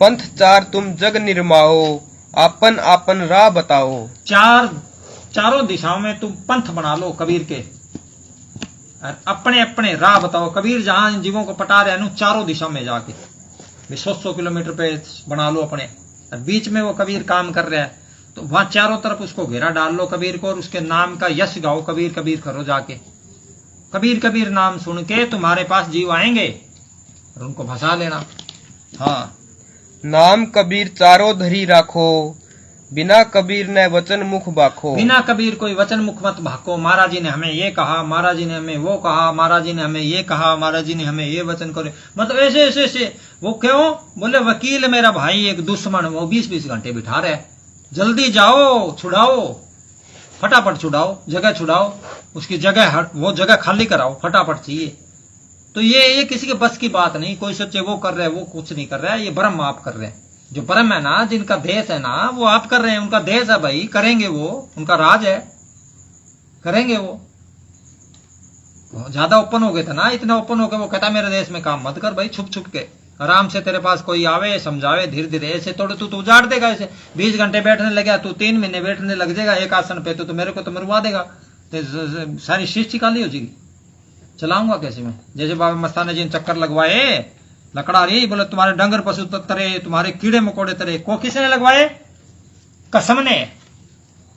पंथ 4 तुम जग निर्माओ, आपन आपन राह बताओ। चारों दिशाओं में तुम पंथ बना लो कबीर के, अपने अपने राह बताओ। कबीर जहां इन जीवों को पटा रहे हैं चारों दिशा में जाके 100 किलोमीटर पे बना लो अपने, बीच में वो कबीर काम कर रहा है, तो वहां चारों तरफ उसको घेरा डाल लो कबीर को, और उसके नाम का यश गाओ, कबीर कबीर करो जाके। कबीर कबीर नाम सुन के तुम्हारे पास जीव आएंगे और उनको फंसा लेना। हाँ, नाम कबीर चारों धरी राखो, बिना कबीर ने वचन मुख बाखो। बिना कबीर कोई वचन मुख मत भाको। महाराज जी ने हमें ये कहा, महाराज जी ने हमें वो कहा, महाराज जी ने हमें ये कहा, महाराज जी ने हमें ये वचन करे, मतलब ऐसे ऐसे ऐसे। वो क्यों बोले? वकील मेरा भाई एक दुश्मन, वो 20-20 घंटे बिठा रहे, जल्दी जाओ छुड़ाओ, फटाफट छुड़ाओ, जगह छुड़ाओ, उसकी जगह वो जगह खाली कराओ, फटाफट चाहिए। तो ये किसी के बस की बात नहीं। कोई सोचे वो कर रहे हैं, वो कुछ नहीं कर रहा है, ये ब्रह्म आप कर रहे हैं। जो ब्रह्म है ना, जिनका देश है ना, वो आप कर रहे हैं, उनका देश है भाई, करेंगे वो, उनका राज है। करेंगे वो ज्यादा ओपन हो गए थे ना, इतना ओपन हो गए वो कहता मेरे देश में काम मत कर भाई, छुप छुप के आराम से तेरे पास कोई आवे समझावे धीरे धीरे, ऐसे थोड़े तू उजाड़ देगा। ऐसे 20 घंटे बैठने लगा तू 3 महीने बैठने लग जाएगा एक आसन पे, तो मेरे को तो मरवा देगा, तो सारी सृष्टि काली हो जाएगी, चलाऊंगा कैसे मैं। जैसे बाबा मस्ताना जी ने चक्कर लगवाए, लकड़ा रही बोले तुम्हारे डंगर पशु तरे, तुम्हारे कीड़े मकोड़े तरे, को किसने लगवाए? कसम ने।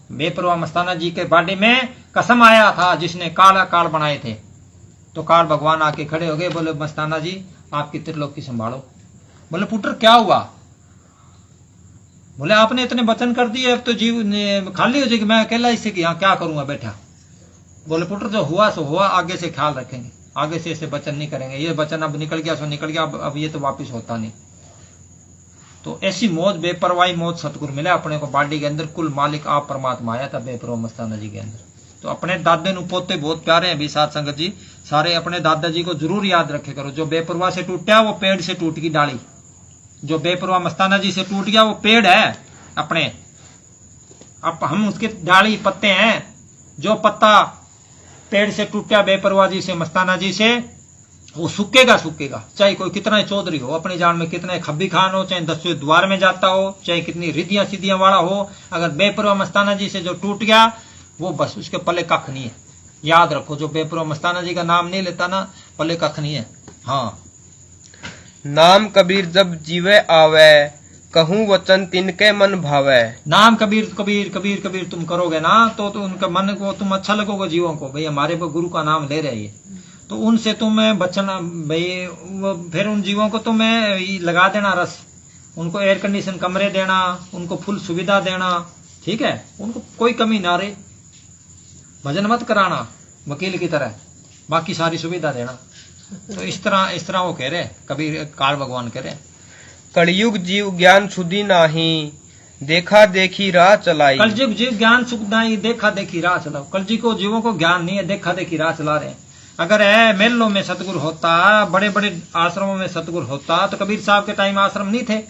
बेपरवाह मस्ताना जी के बाडी में कसम आया था जिसने काला काल बनाए थे, तो काल भगवान आके खड़े हो गए, बोले मस्ताना जी आपकी त्रिलोकी संभालो। बोले पुत्र क्या हुआ? बोले आपने इतने वचन कर दिए, अब तो जीव खाली हो जाएगी, मैं अकेला इसे यहाँ क्या करूंगा बैठा। बोले पुत्र जो हुआ सो हुआ, आगे से ख्याल रखेंगे, आगे से ऐसे वचन नहीं करेंगे, ये वचन अब निकल गया सो निकल गया, अब ये तो वापिस होता नहीं। तो ऐसी मौज, बेपरवाही मौज सतगुरु मिले अपने को बाडी के अंदर, कुल मालिक आप परमात्मा आया था बेपरवाह मस्ताना जी के अंदर। तो अपने दादे नु पोते बहुत प्यारे हैं भी साथ संगत जी, सारे अपने दादाजी को जरूर याद रखे करो। जो बेपरवाह से टूटा वो पेड़ से टूट गई डाली, जो बेपरवाह मस्ताना जी से टूट गया वो पेड़ है अपने, अब हम उसके डाली पत्ते हैं। जो पत्ता पेड़ से टूटा बेपरवाह जी से मस्ताना जी से, वो सूखेगा सूखेगा, चाहे कोई कितना चौधरी हो, अपनी जान में कितने खब्बी खान हो, चाहे 10वें द्वार में जाता हो, चाहे कितनी रिद्धियां सीधियां वाला हो, अगर बेपरवाह मस्ताना जी से जो टूट गया वो बस उसके पले कख नहीं है। याद रखो, जो बेपरवाह मस्ताना जी का नाम नहीं लेता ना, पले कख नहीं है। हाँ, नाम कबीर जब जीवे आवे, कहूँ वचन तिनके मन भावे। नाम कबीर कबीर कबीर कबीर तुम करोगे ना, तो उनका मन को तुम अच्छा लगोगे जीवों को, भाई हमारे गुरु का नाम ले रहे हैं, तो उनसे तुम्हें बचना भाई। फिर उन जीवों को तुम्हें लगा देना रस, उनको एयर कंडीशन कमरे देना, उनको फुल सुविधा देना, ठीक है, उनको कोई कमी ना रहे, भजन मत कराना वकील की तरह, बाकी सारी सुविधा देना। तो इस तरह वो कह रहे कबीर काल भगवान कह रहे। कलयुग जीव ज्ञान सुधी नाही, देखा देखी राह चलाई। कलयुग जीव ज्ञान सुख नहीं, देखा देखी राह चलाओ। कलयुग को जीवों को ज्ञान नहीं है, देखा देखी राह चला रहे हैं। अगर मेलों में सतगुरु होता, बड़े बड़े आश्रमों में सतगुरु होता, तो कबीर साहब के टाइम आश्रम नहीं थे,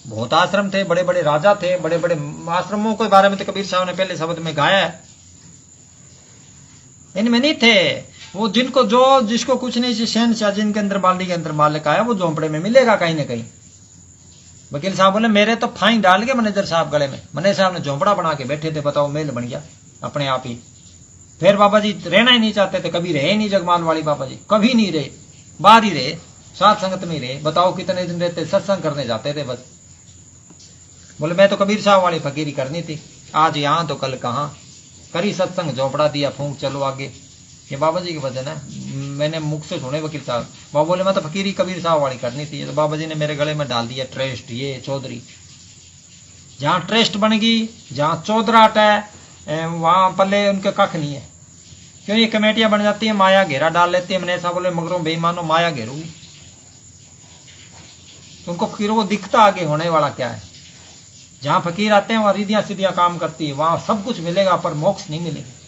बहुत आश्रम थे, बड़े बड़े राजा थे, बड़े बड़े आश्रमों के बारे में तो कबीर साहब ने पहले शब्द में गाया है। इनमें नहीं थे वो, जिनको जो जिसको कुछ नहीं, शहनशाह जिनके अंदर बाल्टी के अंदर मालिक आया, वो झोंपड़े में मिलेगा कहीं ना कहीं। वकील साहब बोले मेरे तो फाइन डाल के मैनेजर साहब गले में, मैनेजर साहब ने झोंपड़ा बना के बैठे थे, बताओ मेल बन गया अपने आप ही। फिर बाबा जी रहना ही नहीं चाहते थे, कभी रहे नहीं जगमाल वाली बाबा जी, कभी नहीं रहे, बाहर ही रहे, साथ संगत में ही रहे। बताओ कितने दिन रहते, सत्संग करने जाते थे बस। बोले मैं तो कबीर साहब वाली फकीरी करनी थी, आज यहाँ तो कल कहाँ, करी सत्संग, झोंपड़ा दिया, फूंक चलो आगे। ये बाबा जी के वजन है, मैंने मुख से सुने वकील साहब। बाबा बोले मैं तो फकीरी कबीर साहब वाली करनी थी, तो बाबा जी ने मेरे गले में डाल दिया ट्रस्ट, ये चौधरी। जहाँ ट्रस्ट बन गई, जहाँ चौधराट है, वहां पल्ले उनके कख नहीं है। क्यों ये कमेटियां बन जाती है, माया घेरा डाल लेती है। मैंने ऐसा बोले मगरों बेईमानो माया घेरूंगी, तो उनको फकीरों को दिखता आगे होने वाला क्या है। जहां फकीर आते हैं वहां रिधियां सीधियां काम करती है, वहां सब कुछ मिलेगा पर मोक्ष नहीं मिलेगा।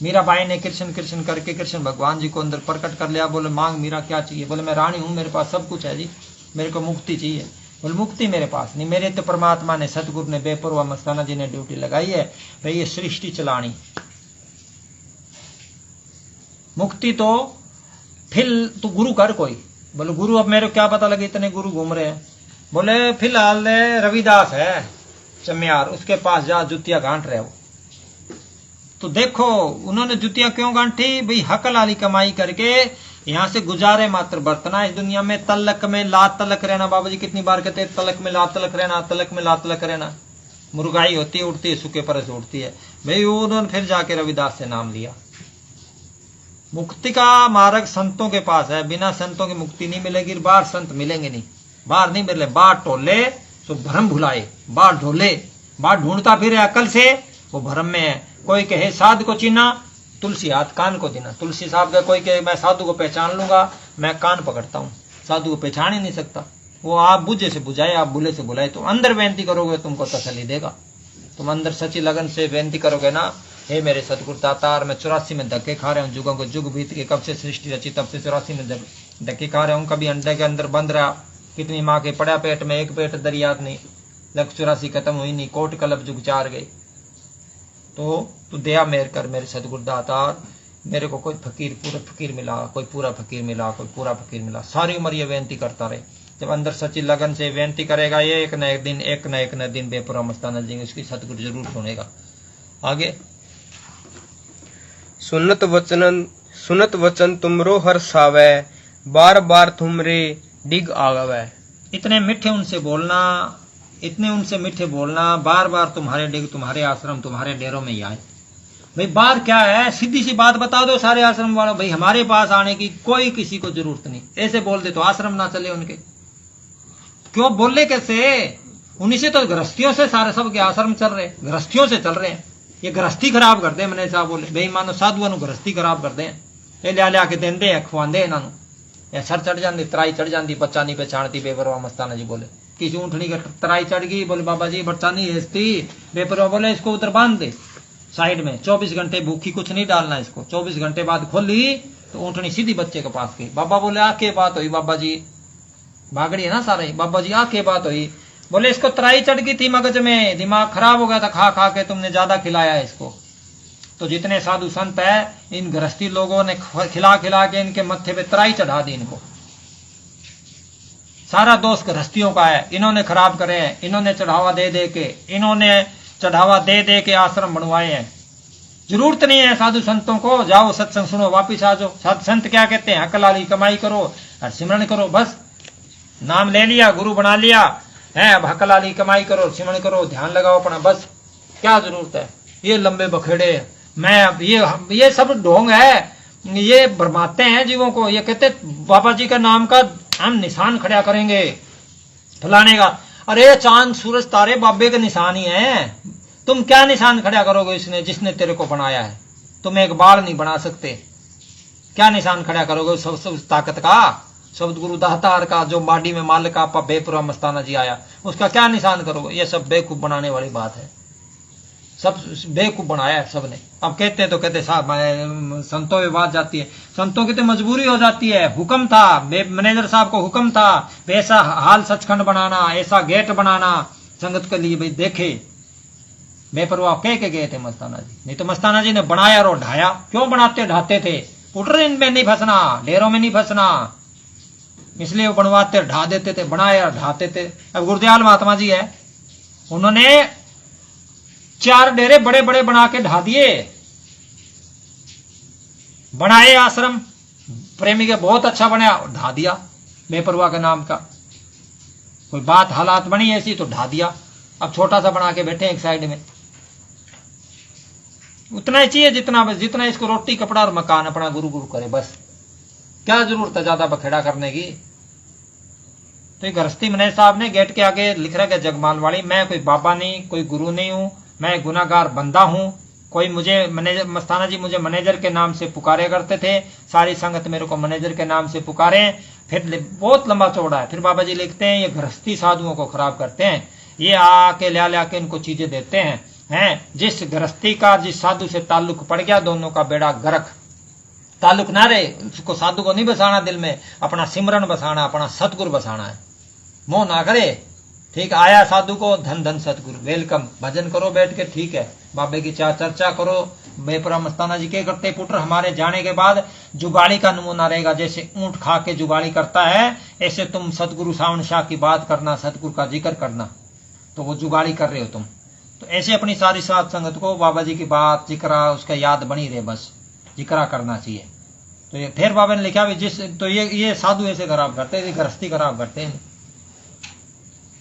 मीरा बाई ने कृष्ण कृष्ण करके कृष्ण भगवान जी को अंदर प्रकट कर लिया। बोले मांग मीरा क्या चाहिए? बोले मैं रानी हूं, मेरे पास सब कुछ है जी, मेरे को मुक्ति चाहिए। बोले मुक्ति मेरे पास नहीं, मेरे तो परमात्मा ने, सतगुरु ने, बेपरवाह मस्ताना जी ने ड्यूटी लगाई है भाई, ये सृष्टि चलानी। मुक्ति तो फिल तो गुरु कर कोई। बोले गुरु अब मेरे को क्या पता लगे, इतने गुरु घूम रहे हैं। बोले फिलहाल रविदास है चमियार, उसके पास जा, जुतियां गांठ रहे हो। तो देखो उन्होंने जुतियां क्यों गांठी भाई, हकल वाली कमाई करके यहां से गुजारे मात्र बरतना इस दुनिया में। तलक में ला तलक रहना, बाबा जी कितनी बार कहते हैं, तलक में ला तलक रहना, तलक में ला तलक रहना। मुर्गाई होती है, उड़ती है, सूखे पर से उड़ती है भाई। उन्होंने फिर जाके रविदास से नाम लिया। मुक्ति का मार्ग संतों के पास है, बिना संतों की मुक्ति नहीं मिलेगी। बाहर संत मिलेंगे नहीं, बाहर नहीं मिले। बाहर टोले तो भ्रम भुलाए, बाहर ढोले, बाहर ढूंढता फिर अकल से, वो भ्रम में है। कोई कहे साधु को चीना, तुलसी हाथ कान को देना। तुलसी साहब का कोई कहे मैं साधु को पहचान लूंगा, मैं कान पकड़ता हूँ, साधु को पहचान ही नहीं सकता। वो आप बुझे से बुझाए, आप बुले से बुलाए। तुम अंदर बेनती करोगे तुमको तसल्ली देगा। तुम अंदर सच्ची लगन से बेनती करोगे ना, हे मेरे सतगुरु दातार, मैं 84 में धक्के खा रहा हूँ, जुगों को जुग बीत के, कब से सृष्टि रची तब से 84 में धक्के खा रहा हूँ। कभी अंडे के अंदर बंद रहा, कितनी माँ के पड़ा पेट में, एक पेट दरियात नहीं, लग 84 खत्म हुई नहीं, कोट कलब जुग चार गई। तो तू दया मेर कर मेरे सतगुरु दातार, मेरे को कोई फकीर पूरा फकीर मिला, कोई पूरा फकीर मिला, कोई पूरा फकीर मिला। सारी उम्र ये बेनती करता रहे। जब अंदर सच्ची लगन से बेनती करेगा, ये एक न एक दिन बेपुरा मस्ताना जी उसकी सतगुरु जरूर सुनेगा। आगे सुनत वचन तुमरो हर्षावै, बार बार तुमरे डिग आगवै। इतने मीठे उनसे बोलना, इतने उनसे मीठे बोलना, बार बार तुम्हारे डिग, तुम्हारे आश्रम, तुम्हारे डेरों में ही आए। भाई बार क्या है, सीधी सी बात बता दो सारे आश्रम वालों, भाई हमारे पास आने की कोई किसी को जरूरत नहीं। ऐसे बोल दे तो आश्रम ना चले उनके। क्यों बोले कैसे? उन्हीं से तो गृहस्थियों से सारे सब के आश्रम चल रहे, गृहस्थियों से चल रहे हैं। ये गृहस्थी खराब कर दे, मैंने साहब बोले बेईमानो साधुओं गृहस्थी खराब कर दे। ये लिया के देंदे है, खुआंदे इन्हों या सर चढ़ जाती, तराई चढ़ जाती, बच्चा नहीं पहचानती। बेपरवाह मस्ताना जी बोले किसी ऊँटनी का तराई चढ़ गई, बोले बाबा जी बच्चा नहीं हेजती। बेपरवाह बोले इसको उधर बांध दे साइड में, 24 घंटे भूखी, कुछ नहीं डालना इसको। 24 घंटे बाद खोली तो ऊँटनी सीधी बच्चे के पास गई। बाबा बोले आके बात हुई, बाबा जी भागड़ी है ना सारे, बाबा जी आके बात हुई। बोले इसको तराई चढ़ गई थी मगज में, दिमाग खराब हो गया था खा खा के, तुमने ज्यादा खिलाया है इसको। तो जितने साधु संत है, इन गृहस्थी लोगों ने खिला खिला के इनके मत्थे पे तराई चढ़ा दी। इनको सारा दोष गृहस्थियों का है, इन्होंने खराब करे हैं, इन्होंने चढ़ावा दे दे के, इन्होंने चढ़ावा दे दे के आश्रम बनवाए हैं। जरूरत नहीं है साधु संतों को, जाओ सत्संग सुनो वापिस आ जाओ। साधु संत क्या कहते हैं, हकलाली कमाई करो और सिमरन करो, बस नाम ले लिया, गुरु बना लिया है, अब हकलाली कमाई करो, सिमरन करो, ध्यान लगाओ अपना, बस क्या जरूरत है। ये लंबे बखेड़े, मैं अब ये सब ढोंग है, ये भरमाते हैं जीवों को। ये कहते बाबा जी का नाम का हम निशान खड़ा करेंगे फलाने का। अरे चांद सूरज तारे बाबे के निशान ही है, तुम क्या निशान खड़ा करोगे इसने, जिसने तेरे को बनाया है। तुम एक बाल नहीं बना सकते, क्या निशान खड़ा करोगे उस ताकत का, शब्द गुरु दातार का, जो माडी में मालिक आपा बेपुरा मस्ताना जी आया, उसका क्या निशान करोगे। ये सब बेवकूफ बनाने वाली बात है, सब बेवकूफ बनाया है सबने। अब कहते हैं तो कहते साहब संतों में बात जाती है, संतों की तो मजबूरी हो जाती है। हुक्म था, मैनेजर साहब को हुक्म था ऐसा हाल सचखंड बनाना, ऐसा गेट बनाना संगत के लिए। भाई देखे बेपरवाह कह के गए थे मस्ताना जी, नहीं तो मस्ताना जी ने बनाया और ढाया। क्यों बनाते ढाते थे, पुटर इनमें नहीं फंसना, डेरों में नहीं फंसना, इसलिए वो बनवाते ढा देते थे, बनाया ढाते थे। अब गुरुदयाल महात्मा जी है, उन्होंने 4 डेरे बड़े बड़े बना के ढा दिए, बनाए आश्रम प्रेमी के, बहुत अच्छा बनाया, ढा दिया बेपरवाह के नाम का। कोई बात हालात बनी ऐसी तो ढा दिया। अब छोटा सा बना के बैठे एक साइड में। उतना ही चाहिए जितना इसको रोटी कपड़ा और मकान अपना गुरु गुरु करे, बस क्या जरूरत है ज्यादा बखेड़ा करने की। तो ये गृहस्थी मैनेजर साहब ने गेट के आगे लिख रखा है जगमाल वाली, मैं कोई बाबा नहीं, कोई गुरु नहीं हूं, मैं गुनाहगार बंदा हूं। कोई मुझे मैनेजर, मस्ताना जी मुझे मैनेजर के नाम से पुकारे करते थे, सारी संगत मेरे को मैनेजर के नाम से पुकारे। फिर बहुत लंबा चौड़ा है, फिर बाबा जी लिखते हैं ये गृहस्थी साधुओं को खराब करते हैं, ये आके ला के इनको चीजें देते हैं। जिस गृहस्थी का जिस साधु से ताल्लुक पड़ गया, दोनों का बेड़ा गर्क। ताल्लुक ना रहे, उसको साधु को नहीं बसाना दिल में, अपना सिमरन बसाना, अपना सतगुरु बसाना है। मोह ना करे, ठीक आया साधु को, धन धन सतगुरु, वेलकम, भजन करो बैठ के, ठीक है, बाबे की चर्चा करो। बेपरा मस्ताना जी क्या करते पुत्र, हमारे जाने के बाद जुगाड़ी का नमूना रहेगा, जैसे ऊंट खा के जुगाड़ी करता है, ऐसे तुम सतगुरु सावन शाह की बात करना, सतगुरु का जिक्र करना, तो वो जुगाड़ी कर रहे हो तुम। तो ऐसे अपनी सारी साथ संगत को बाबा जी की बात जिक्रा, उसका याद बनी रहे, बस जिक्रा करना चाहिए। तो ये फिर बाबा ने लिखा भी जिस, तो ये साधु ऐसे खराब करते हैं, गृहस्थी खराब करते हैं।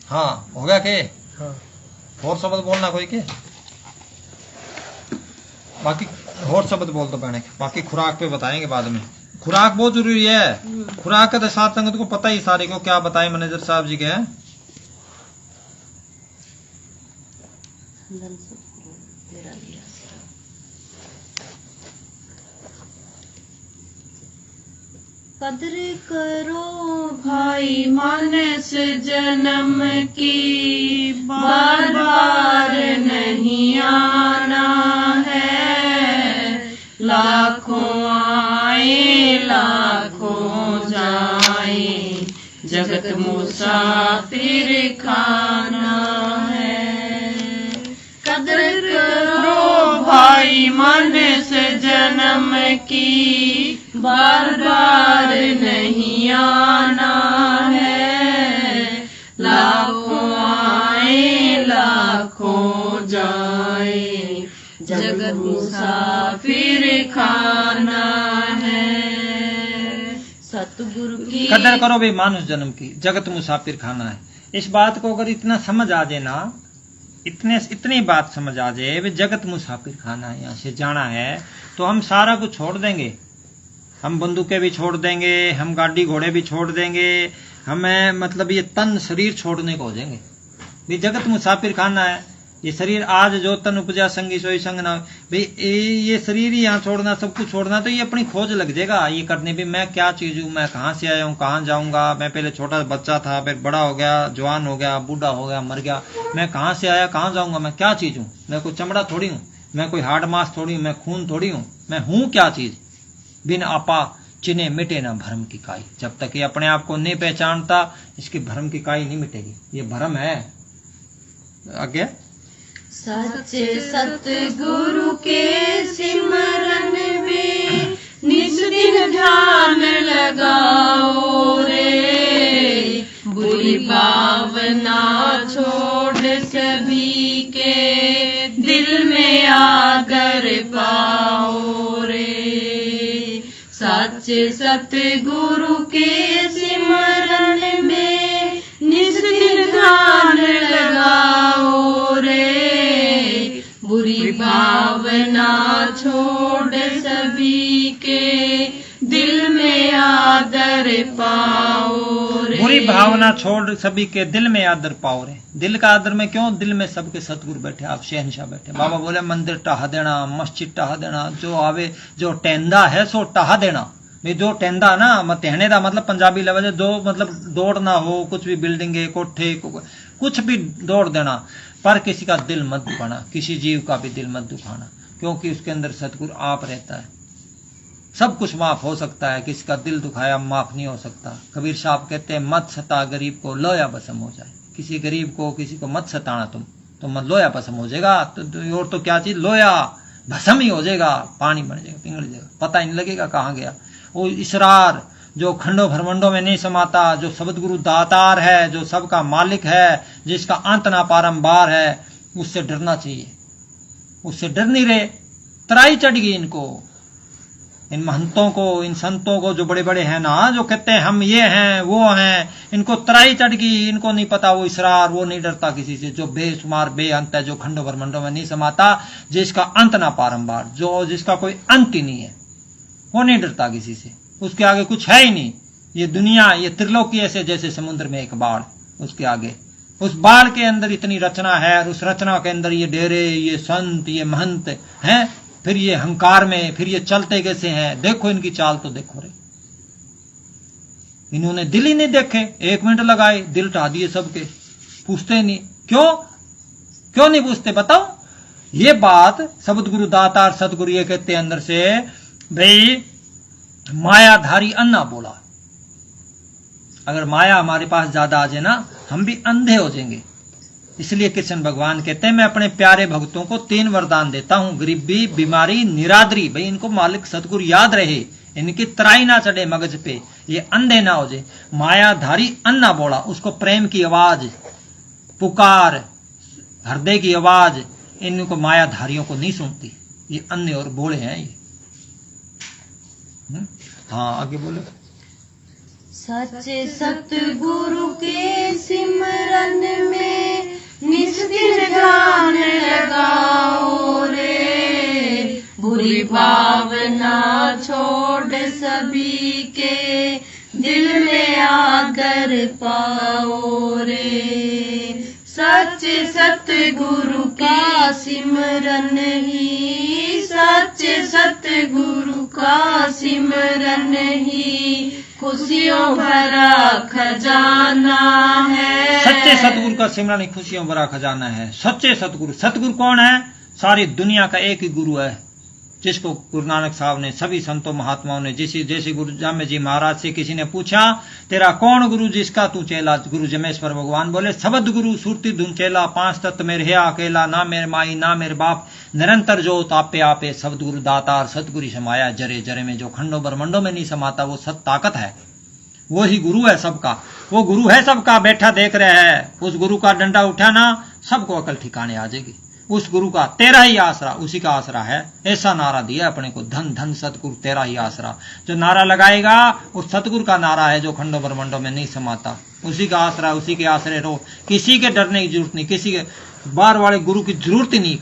हाँ हो गया के? हाँ। और शब्द बोलना कोई के? बाकी और शब्द बोल दो बहने, बाकी खुराक पे बताएंगे बाद में। खुराक बहुत जरूरी है, खुराक का तो साथ संगत को पता ही सारे को, क्या बताए मैनेजर साहब जी के। कदर करो भाई मानस जन्म की, बार बार नहीं आना है। लाखों आए लाखों जाए, जगत मुसाफिर खाना है। कदर करो भाई मन से जन्म की बार बार नहीं आना है। लाखों आए लाखों जाए जगत मुसाफिर खाना है। सतगुरु की कदर करो भाई मानुष जन्म की, जगत मुसाफिर खाना है। इस बात को अगर इतना समझ आ जाए ना, इतनी बात समझ आ जाए भी जगत मुसाफिर खाना है, यहाँ से जाना है, तो हम सारा कुछ छोड़ देंगे। हम बंदूकें भी छोड़ देंगे, हम गाड़ी घोड़े भी छोड़ देंगे, हमें मतलब ये तन शरीर छोड़ने को हो जाएंगे। ये जगत मुसाफिर खाना है। ये शरीर आज जो तन उपजा संगी सोई संग ना, भाई ये शरीर ही यहाँ छोड़ना, सब कुछ छोड़ना, तो ये अपनी खोज लग जाएगा ये करने भी, मैं क्या चीज हूँ, मैं कहाँ से आया हूँ, कहाँ जाऊंगा, मैं पहले छोटा बच्चा था, फिर बड़ा हो गया, जवान हो गया, बूढ़ा हो गया, मर गया, मैं कहाँ से आया, कहाँ जाऊंगा, मैं क्या चीज हूँ, मैं कोई चमड़ा थोड़ी हूँ, मैं कोई हार्ड मास थोड़ी हूँ, मैं खून थोड़ी हूँ, मैं हूँ क्या चीज। बिन आपा चिन्हे मिटे ना भरम की काई। जब तक ये अपने आप को नहीं पहचानता, इसकी भरम की काई नहीं मिटेगी। ये भरम है। आगे सच्चे सतगुरु के सिमरन में निज दिन ध्यान लगाओ रे। बुरी भावना छोड़ सभी के दिल में आदर पाओ रे। सच्चे सतगुरु के सिमरन में निज दिन ध्यान लगाओ रे। बुरी भावना छोड़ सभी के दिल में आदर पाओ रे। बुरी भावना छोड़ सभी के दिल में आदर पाओ रे। दिल का आदर में क्यों? दिल में सबके सतगुरु बैठे, आप शहनशाह बैठे। बाबा बोले मंदिर टहा देना, मस्जिद टहा देना, जो आवे जो टेंदा है सो टहा देना। भाई जो टेंदा ना मत कहने का मतलब पंजाबी लफ्ज है, जो मतलब दौड़ ना हो, कुछ भी बिल्डिंगे कोठे कुछ भी दौड़ देना, पर किसी का दिल मत दुखाना, किसी जीव का भी दिल मत दुखाना, क्योंकि उसके अंदर सतगुरु आप रहता है। सब कुछ माफ हो सकता है, किसी का दिल दुखाया माफ नहीं हो सकता। कबीर साहब कहते हैं मत सता गरीब को लोया भस्म हो जाए। किसी गरीब को किसी को मत सताना, तुम मत लोया भस्म हो जाएगा। और तो क्या चीज, लोया भस्म ही हो जाएगा, पानी बन जाएगा, पिघल जाएगा, पता ही नहीं लगेगा कहाँ गया। वो इसरार जो खंडों भरमंडों में नहीं समाता, जो सतगुरु दातार है, जो सबका मालिक है, जिसका अंत ना पारंबार है, उससे डरना चाहिए। उससे डर नहीं रहे, तराई चढ़ गई इनको, इन महंतों को, इन संतों को जो बड़े बड़े हैं ना, जो कहते हैं हम ये हैं वो हैं, इनको तराई चढ़ गई। इनको नहीं पता वो इसरार, वो नहीं डरता किसी से, जो बेशुमार बेअंत है, जो खंडों भरमंडों में नहीं समाता, जिसका अंत ना पारंबार, जो जिसका कोई अंत ही नहीं है, वो नहीं डरता किसी से। उसके आगे कुछ है ही नहीं। ये दुनिया, ये त्रिलोकी ऐसे जैसे समुद्र में एक बाढ़, उसके आगे उस बाढ़ के अंदर इतनी रचना है, और उस रचना के अंदर ये डेरे, ये संत, ये महंत हैं, फिर ये अहंकार में, फिर ये चलते कैसे हैं। देखो इनकी चाल तो देखो रे, इन्होंने दिल ही नहीं देखे, 1 मिनट लगाए दिल ढा दिए सबके, पूछते नहीं क्यों नहीं पूछते, बताओ। ये बात सतगुरु दातार सतगुरु ये कहते हैं अंदर से, भाई मायाधारी अन्ना बोला। अगर माया हमारे पास ज्यादा आ जाए ना, हम भी अंधे हो जाएंगे। इसलिए कृष्ण भगवान कहते हैं मैं अपने प्यारे भक्तों को 3 वरदान देता हूं, गरीबी, बीमारी, निरादरी। भाई इनको मालिक सतगुरु याद रहे, इनकी तराई ना चढ़े मगज पे, ये अंधे ना हो जाए। मायाधारी अन्ना बोला, उसको प्रेम की आवाज, पुकार, हृदय की आवाज इनको मायाधारियों को नहीं सुनती। ये अन्य और बोले हैं ये। हाँ आगे बोलो। सच्चे सतगुरु के सिमरन में निज दिन ध्यान लगाओ रे। बुरी भावना छोड़ सभी के दिल में आदर पाओ रे। सच्चे सतगुरु का सिमरन ही, सच्चे सतगुरु का सिमरन ही खुशियों भरा खजाना है। सच्चे सतगुरु का सिमरन ही खुशियों भरा खजाना है। सच्चे सतगुरु, सतगुरु कौन है? सारी दुनिया का एक ही गुरु है, जिसको गुरु नानक साहब ने, सभी संतों महात्माओं ने, जैसे गुरु जामे जी महाराज से किसी ने पूछा तेरा कौन गुरु जिसका तू चेला, गुरु जमेश्वर भगवान बोले शब्द गुरु सुरती धुन चेला, पांच तत्व मेरे है अकेला, ना मेरे माई ना मेरे बाप, निरंतर जो तापे आपे, शब्द गुरु दातार सतगुरु समाया, जरे जरे में जो खंडों ब्रह्मंडों में नहीं समाता, वो सत ताकत है, वो ही गुरु है सबका, वो गुरु है सबका, बैठा देख रहे है, उस गुरु का डंडा उठाना सबको अकल ठिकाने आ जाएगी। उस गुरु का तेरा ही आसरा, उसी का आसरा है, ऐसा नारा दिया अपने को, धन धन सतगुरु तेरा ही आसरा। जो नारा लगाएगा वो सतगुरु का नारा है, जो खंडों ब्रह्मंडों में नहीं समाता, उसी का आसरा, उसी के आसरे रहो, किसी के डरने की जरूरत नहीं, किसी के बाहर वाले गुरु की जरूरत ही नहीं,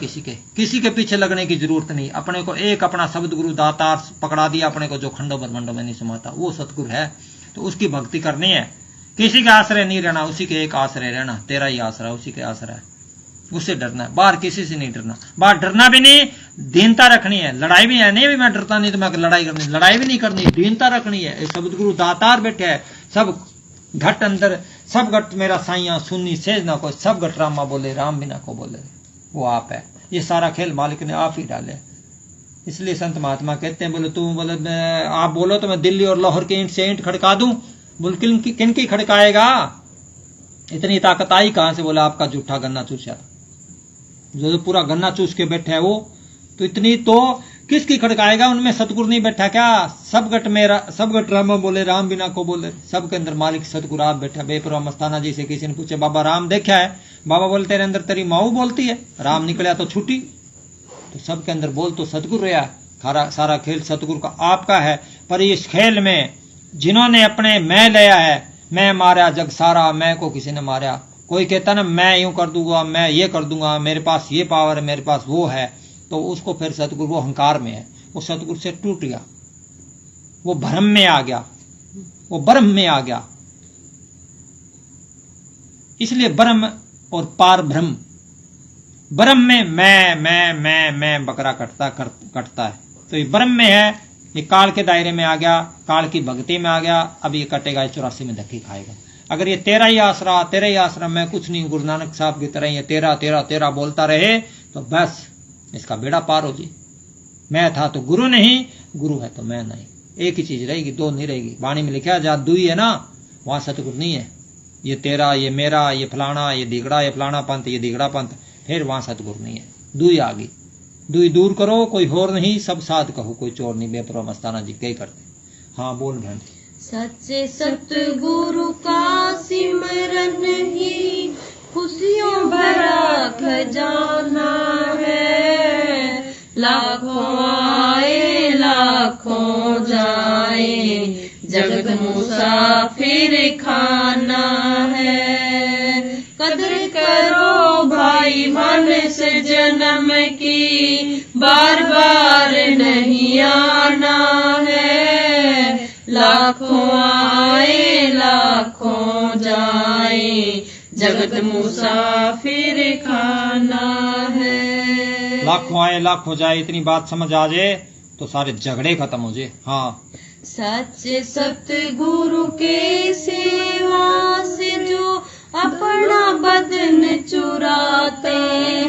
किसी के पीछे लगने की जरूरत नहीं। अपने को एक अपना शब्द गुरु दातार पकड़ा दिया अपने को, जो खंडों ब्रह्मंडों में नहीं समाता, वो सतगुरु है। तो उसकी भक्ति करनी है, किसी के आश्रय नहीं रहना, उसी के एक आश्रय रहना, तेरा ही आश्रय, उसी के आश्रय है, उससे डरना है, बाहर किसी से नहीं डरना, बाहर डरना भी नहीं, दीनता रखनी है, लड़ाई भी है नहीं, भी मैं डरता नहीं तो मैं लड़ाई करनी, लड़ाई भी नहीं करनी, दीनता रखनी है। शब्द गुरु दातार बैठे है, सब घट अंदर, सब घट मेरा साइया सुन्नी सेज ना को, सब घट रामा बोले, राम बिना को बोले, वो आप है। ये सारा खेल मालिक ने आप ही डाले, इसलिए संत महात्मा कहते हैं, बोले तू बोले आप बोलो तो मैं दिल्ली और लाहौर के ईंट से ईंट खड़का दूं, बोल किन की खड़काएगा, इतनी ताकत आई कहां से, बोला आपका जूठा गन्ना चूसा, जो पूरा गन्ना चूस के बैठा है वो, तो इतनी तो किसकी खड़काएगा, उनमें सतगुरु नहीं बैठा क्या, सब गट मेरा, सब गट रामा बोले, राम बिना को बोले, सबके अंदर मालिक सतगुरु आप बैठा। बेपरवाह मस्ताना जी से किसी ने पूछे बाबा राम देखा है, बाबा बोले तेरे अंदर तेरी माऊ बोलती है, राम निकला तो छुट्टी, तो सबके अंदर बोल तो सतगुरु रहा, सारा खेल सतगुरु का आपका है। पर इस खेल में जिन्होंने अपने मैं लिया है, मैं मारा जग सारा, मैं को किसी ने मारा, कोई कहता ना मैं यूं कर दूंगा, मैं ये कर दूंगा, मेरे पास ये पावर है, मेरे पास वो है, तो उसको फिर सतगुरु, वो अहंकार में है, वो सतगुरु से टूट गया, वो भ्रम में आ गया, वो ब्रह्म में आ गया। इसलिए ब्रह्म और पार ब्रह्म, ब्रह्म में मैं बकरा कटता है, तो ये ब्रह्म में है, ये काल के दायरे में आ गया, काल की भक्ति में आ गया, अब ये कटेगा, 84 में धक्की खाएगा। अगर ये तेरा ही आसरा, मैं कुछ नहीं, गुरु नानक साहब की तरह ये तेरा तेरा तेरा बोलता रहे, तो बस इसका बेड़ा पार हो जी। मैं था तो गुरु नहीं, गुरु है तो मैं नहीं, एक ही चीज रहेगी, दो नहीं रहेगी। वाणी में लिखा जहां दुई है ना, वहां सतगुरु नहीं है, ये तेरा, ये मेरा, ये फलाना, ये दिगड़ा, ये फलाना पंथ, ये दिगड़ा पंथ, फिर वहां सतगुरु नहीं है। दुई आ गई, दुई दूर करो, कोई होर नहीं, सब साथ कहो, कोई चोर नहीं। बेपरवाह मस्ताना जी कई करते। हाँ बोल बहन। सच्चे सतगुरु का सिमरन ही खुशियों भरा खजाना है, लाखों आए लाखों जाए, जगत मुसाफिर खाना है। कदर करो भाई मानस जन्म की, बार बार नहीं आना है, लाखों आए लाखों जाए, जगत मुसाफिर खाना है। लाखों आए लाखों जाए, इतनी बात समझ आ जाए तो सारे झगड़े खत्म हो जाए। हाँ, सच्चे सतगुरु के सेवा से जो अपना बदन चुराते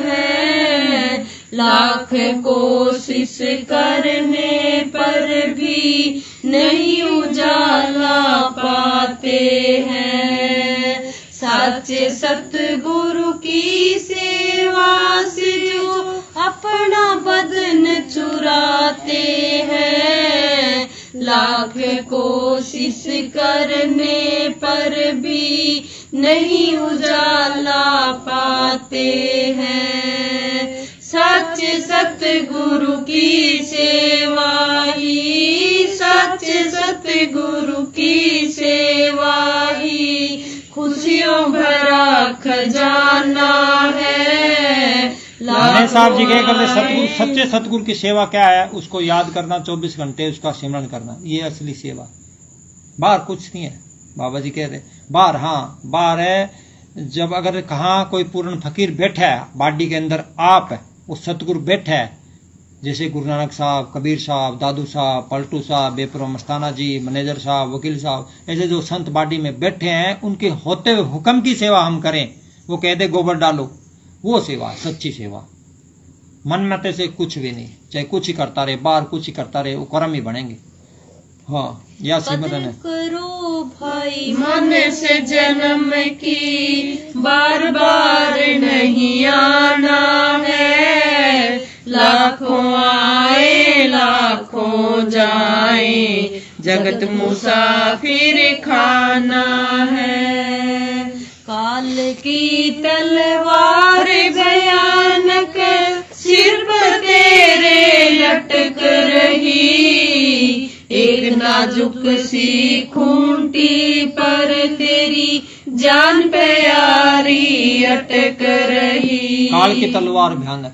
हैं, लाख कोशिश करने पर भी नहीं उजाला पाते हैं। सच्चे सतगुरु की सेवा से जो अपना बदन चुराते हैं, लाख कोशिश करने पर भी नहीं उजाला पाते हैं। सच्चे सतगुरु की सेवा ही, सच्चे सतगुरु की सेवा ही खुशियों भरा खजाना है। साहब जी कह करते सतगुरु, सच्चे सतगुरु की सेवा क्या है, उसको याद करना 24 घंटे, उसका सिमरन करना, ये असली सेवा। बाहर कुछ नहीं है। बाबा जी कह रहे बाहर, हाँ बाहर है, जब अगर कहा कोई पूर्ण फकीर बैठा है, बाडी के अंदर आप है, वो सतगुरु बैठा है, जैसे गुरु नानक साहब, कबीर साहब, दादू साहब, पलटू साहब, बेपरवाह मस्ताना जी, मैनेजर साहब, वकील साहब, ऐसे जो संत बाडी में बैठे हैं, उनके होते हुए हुक्म की सेवा हम करें, वो कह दे गोबर डालो, वो सेवा सच्ची सेवा। मन में तैसे कुछ भी नहीं, चाहे कुछ ही करता रहे, बाहर कुछ ही करता रहे, वो कर्म ही बनेंगे। हाँ, या सिमरन है। करो भाई मन से जन्म की बार बार नहीं आना है, लाखों आए लाखों जाए जगत मुसाफिर खाना है। काल की तलवार भयानक सिर पर तेरे लटक रही, एक नाजुक सी खूंटी पर तेरी जान प्यारी अटक रही। काल की तलवार भयानक,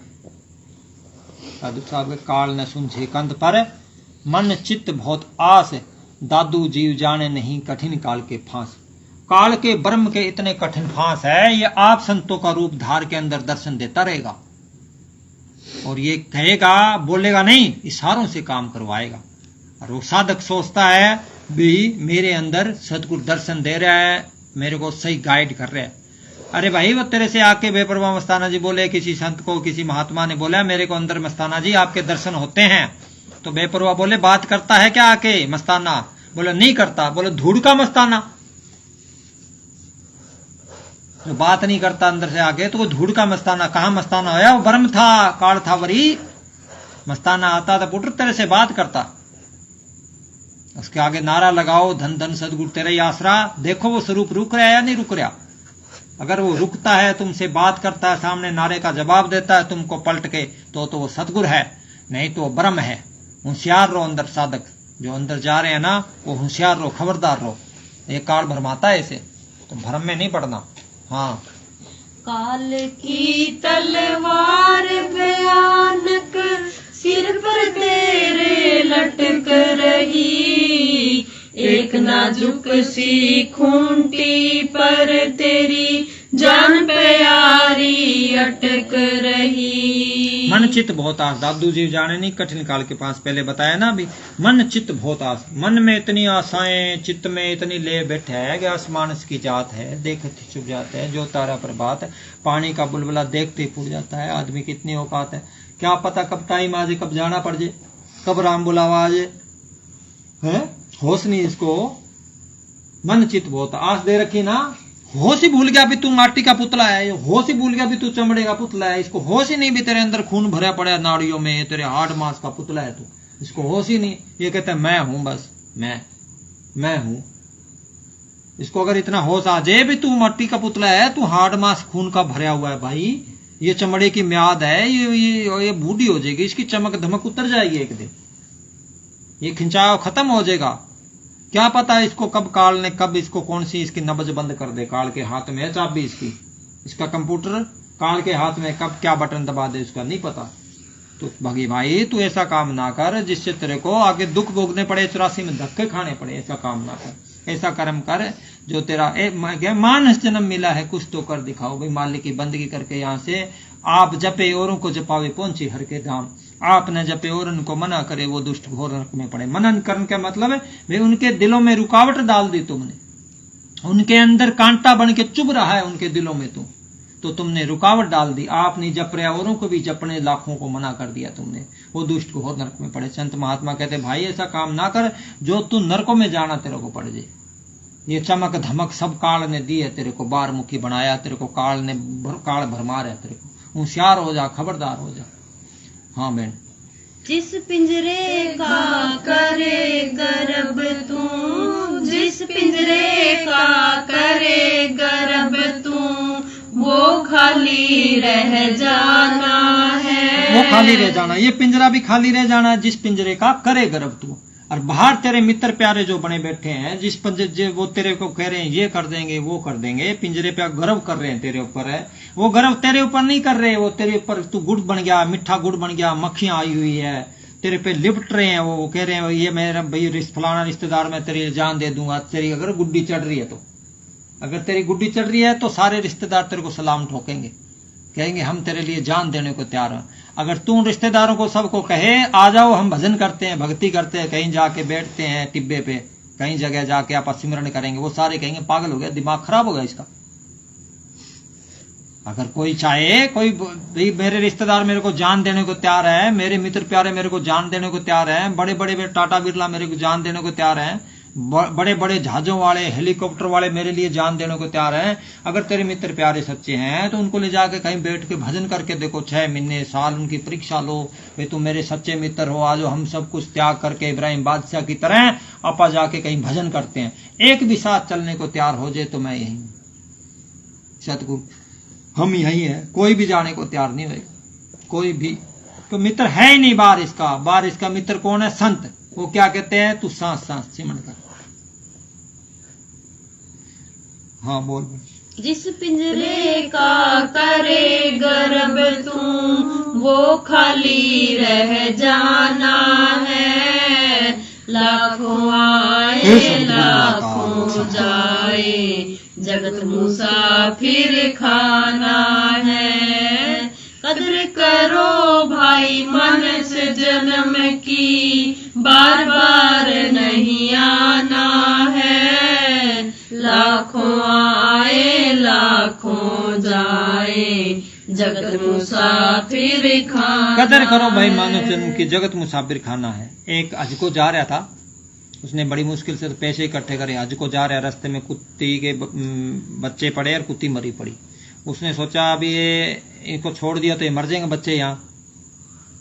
साधु साहब के काल न सुनझे कंध पर, मन चित्त बहुत आस, दादू जीव जाने नहीं कठिन काल के फांस। काल के ब्रह्म के इतने कठिन फांस है, ये आप संतों का रूप धार के अंदर दर्शन देता रहेगा, और ये कहेगा, बोलेगा नहीं, इशारों से काम करवाएगा। और वो साधक सोचता है भी मेरे अंदर सतगुरु दर्शन दे रहा है, मेरे को सही गाइड कर रहा है। अरे भाई, वो तेरे से आके बेपरवाह मस्ताना जी बोले, किसी संत को, किसी महात्मा ने बोला मेरे को अंदर मस्ताना जी आपके दर्शन होते हैं, तो बेपरवाह बोले बात करता है क्या आके मस्ताना? बोले नहीं करता। बोले धूड़ का मस्ताना, जो बात नहीं करता अंदर से आके, तो वो धूड़ का मस्ताना। कहाँ मस्ताना होया? वो ब्रह्म था, काल था वरी। मस्ताना आता था पुत्र तेरे से बात करता। उसके आगे नारा लगाओ, धन धन सदगुरु तेरा ही आसरा। देखो वो स्वरूप रुक रहा है या नहीं रुक रहा। अगर वो रुकता है, तुमसे बात करता है, सामने नारे का जवाब देता है तुमको पलट के, तो वो सदगुरु है, नहीं तो वो ब्रह्म है। होशियार रहो अंदर, साधक जो अंदर जा रहे हैं ना, वो होशियार रहो, खबरदार रहो। ये काल भरमाता है इसे, तो भ्रम में नहीं पड़ना। हाँ, काल की तलवार भयानक सिर पर तेरे लटक रही, एक नाजुक सी खूंटी पर तेरी जान प्यारी अटक रही। मन चित्त बहुत आस, दादू जीव जाने नहीं कठिन काल के पास, पहले बताया ना अभी। मन चित्त बहुत आस, मन में इतनी आशाएं, चित्त में इतनी ले बैठे है कि आसमान की जात है, देखते छुप जाते हैं, जो तारा पर बात है, पानी का बुलबुला देखते ही फूट जाता है। आदमी की इतनी औकात है, क्या पता कब टाइम आ जाए, कब जाना पड़ जाए, कब राम बुलावा आ जाए, है होश नहीं इसको। मन चित्त बहुत आस दे रखी ना, होश ही भूल गया भी तू माटी का पुतला है, होश ही भूल गया भी तू चमड़े का पुतला है। इसको होश ही नहीं भी तेरे अंदर खून भरा पड़ा नाड़ियों में, तेरे हार्ड मास का पुतला है तू, इसको होश ही नहीं। ये कहता है मैं हूं, बस मैं हूं। इसको अगर इतना होश आ जाए भी तू मट्टी का पुतला है, तू हार्ड मास खून का भरा हुआ है भाई, ये चमड़े की म्याद है, ये बूढ़ी हो जाएगी, इसकी चमक धमक उतर जाएगी एक दिन, ये खिंचाव खत्म हो जाएगा। क्या पता इसको कब काल ने, कब इसको कौन सी इसकी नब्ज बंद कर दे। काल के हाथ में है चाबी इसकी, इसका कंप्यूटर काल के हाथ में, कब क्या बटन दबा दे उसका नहीं पता। तो भगी भाई तू ऐसा काम ना कर जिससे तेरे को आगे दुख भोगने पड़े, 84 में धक्के खाने पड़े। ऐसा काम ना कर, ऐसा कर्म कर जो तेरा मानस जन्म मिला है, कुछ तो कर दिखाओ भाई। मालिक की बंदगी करके यहाँ से आप जपे औरों को जपावे पहुंची हर के धाम, आप न जपे और उनको मना करे वो दुष्ट घोर नरक में पड़े। मनन करने का मतलब है भाई उनके दिलों में रुकावट डाल दी तुमने, उनके अंदर कांटा बन के चुभ रहा है उनके दिलों में, तो तुमने रुकावट डाल दी। आप नहीं जप रहे, औरों को भी जपने लाखों को मना कर दिया तुमने, वो दुष्ट घोर नरक में पड़े। संत महात्मा कहते भाई ऐसा काम ना कर जो तू नरकों में जाना तेरे को पड़ जाए। ये चमक धमक सब काल ने दी है तेरे को, बार मुखी बनाया तेरे को, काल ने काल भरमार है तेरे को। होशियार हो जा, खबरदार हो जा। हाँ बहन, जिस पिंजरे का करे गर्भ तू, जिस पिंजरे का करे गर्भ तू, वो खाली रह जाना है, वो खाली रह जाना। ये पिंजरा भी खाली रह जाना है जिस पिंजरे का करे गर्भ तू। और बाहर तेरे मित्र प्यारे जो बने बैठे हैं, जिस पिंजरे वो तेरे को कह रहे हैं ये कर देंगे वो कर देंगे, पिंजरे पे गर्व कर रहे हैं तेरे ऊपर है, वो गर्व तेरे ऊपर नहीं कर रहे, वो तेरे ऊपर तू गुड़ बन गया, मीठा गुड़ बन गया, मक्खियां आई हुई है तेरे पे लिपट रहे हैं। वो कह रहे हैं ये मेरा भाई फलाना रिश्तेदार मैं तेरी जान दे दूंगा, तेरी अगर गुड्डी चढ़ रही है तो, अगर तेरी गुड्डी चढ़ रही है तो सारे रिश्तेदार तेरे को सलाम ठोकेंगे, कहेंगे हम तेरे लिए जान देने को तैयार हैं। अगर तू रिश्तेदारों को सबको कहे आ जाओ हम भजन करते हैं, भक्ति करते हैं, कहीं जाके बैठते हैं टिब्बे पे, कहीं जगह जाके आप सिमरन करेंगे, वो सारे कहेंगे पागल हो गया, दिमाग खराब हो गया इसका। अगर कोई चाहे, कोई भाई मेरे रिश्तेदार मेरे को जान देने को तैयार है, मेरे मित्र प्यारे मेरे को जान देने को तैयार है, बड़े बड़े टाटा बिरला मेरे को जान देने को तैयार है, बड़े बड़े जहाजों वाले हेलीकॉप्टर वाले मेरे लिए जान देने को तैयार है। अगर तेरे मित्र प्यारे सच्चे हैं तो उनको ले जाके कहीं बैठ के भजन करके देखो, 6 महीने साल उनकी परीक्षा लो, भाई तुम मेरे सच्चे मित्र हो, आज हम सब कुछ त्याग करके इब्राहिम बादशाह की तरह आपा जाके कहीं भजन करते हैं। एक भी साथ चलने को तैयार हो जाए तो मैं यही हूं, सतगुरु हम यही है, कोई भी जाने को तैयार नहीं होगा, कोई भी। तो मित्र है ही नहीं बार इसका मित्र कौन है? संत। वो क्या कहते हैं? तू सांस सांस सिमट कर। हाँ बोल। जिस पिंजरे का करे गर्भ तू वो खाली रह जाना है, लाखों आए लाखों जाए जगत मुसाफिर खाना है। कदर करो भाई मन से जन्म की, बार बार नहीं आना है, लाखों आए लाखों जाए जगत मुसाफिर खाना। कदर करो भाई मानव जन्म की, जगत मुसाफिर खाना है। एक हज को जा रहा था, उसने बड़ी मुश्किल से पैसे इकट्ठे करे, हज को जा रहा है, रास्ते में कुत्ती के बच्चे पड़े और कुत्ती मरी पड़ी। उसने सोचा अभी ये इनको छोड़ दिया तो ये मर जाएंगे बच्चे यहाँ,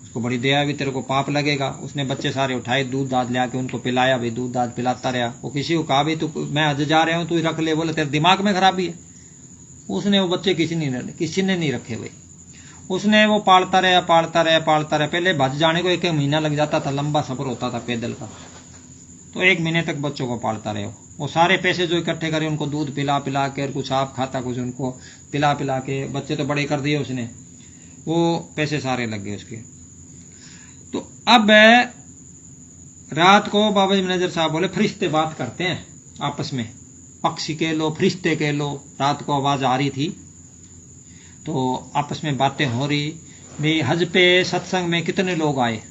उसको बड़ी दया भी, तेरे को पाप लगेगा। उसने बच्चे सारे उठाए, दूध दाद ले आके उनको पिलाया, भाई दूध दाद पिलाता रहा। वो किसी को कहा भी तू मैं हज जा रहा हूँ तू रख ले, बोले तेरे दिमाग में खराबी है। उसने वो बच्चे किसी ने नहीं रखे भाई, उसने वो पालता रहा। पहले भज जाने को 1 महीना लग जाता था, लंबा सफर होता था पैदल का, तो 1 महीने तक बच्चों को पालता रहे। वो सारे पैसे जो इकट्ठे करे उनको दूध पिला के, और कुछ आप खाता कुछ उनको पिला के, बच्चे तो बड़े कर दिए उसने, वो पैसे सारे लग गए उसके। तो अब रात को बाबा जी मैनेजर साहब बोले फरिश्ते बात करते हैं आपस में, पक्षी कह लो फरिश्ते कह लो। रात को आवाज आ रही थी तो आपस में बातें हो रही, भाई हज पे सत्संग में कितने लोग आए?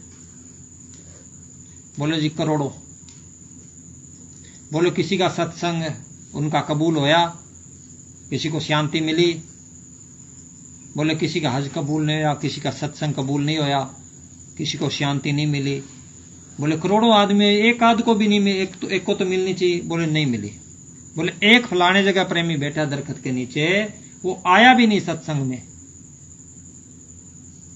बोले जी करोड़ों। बोले किसी का सत्संग उनका कबूल होया, किसी को शांति मिली? बोले किसी का हज कबूल नहीं होया, किसी का सत्संग कबूल नहीं होया, किसी को शांति नहीं मिली। बोले करोड़ों आदमी, एक आध को भी नहीं मिली, एक को तो मिलनी चाहिए। बोले नहीं मिली। बोले एक फलाने जगह प्रेमी बैठा दरख्त के नीचे, वो आया भी नहीं सत्संग में।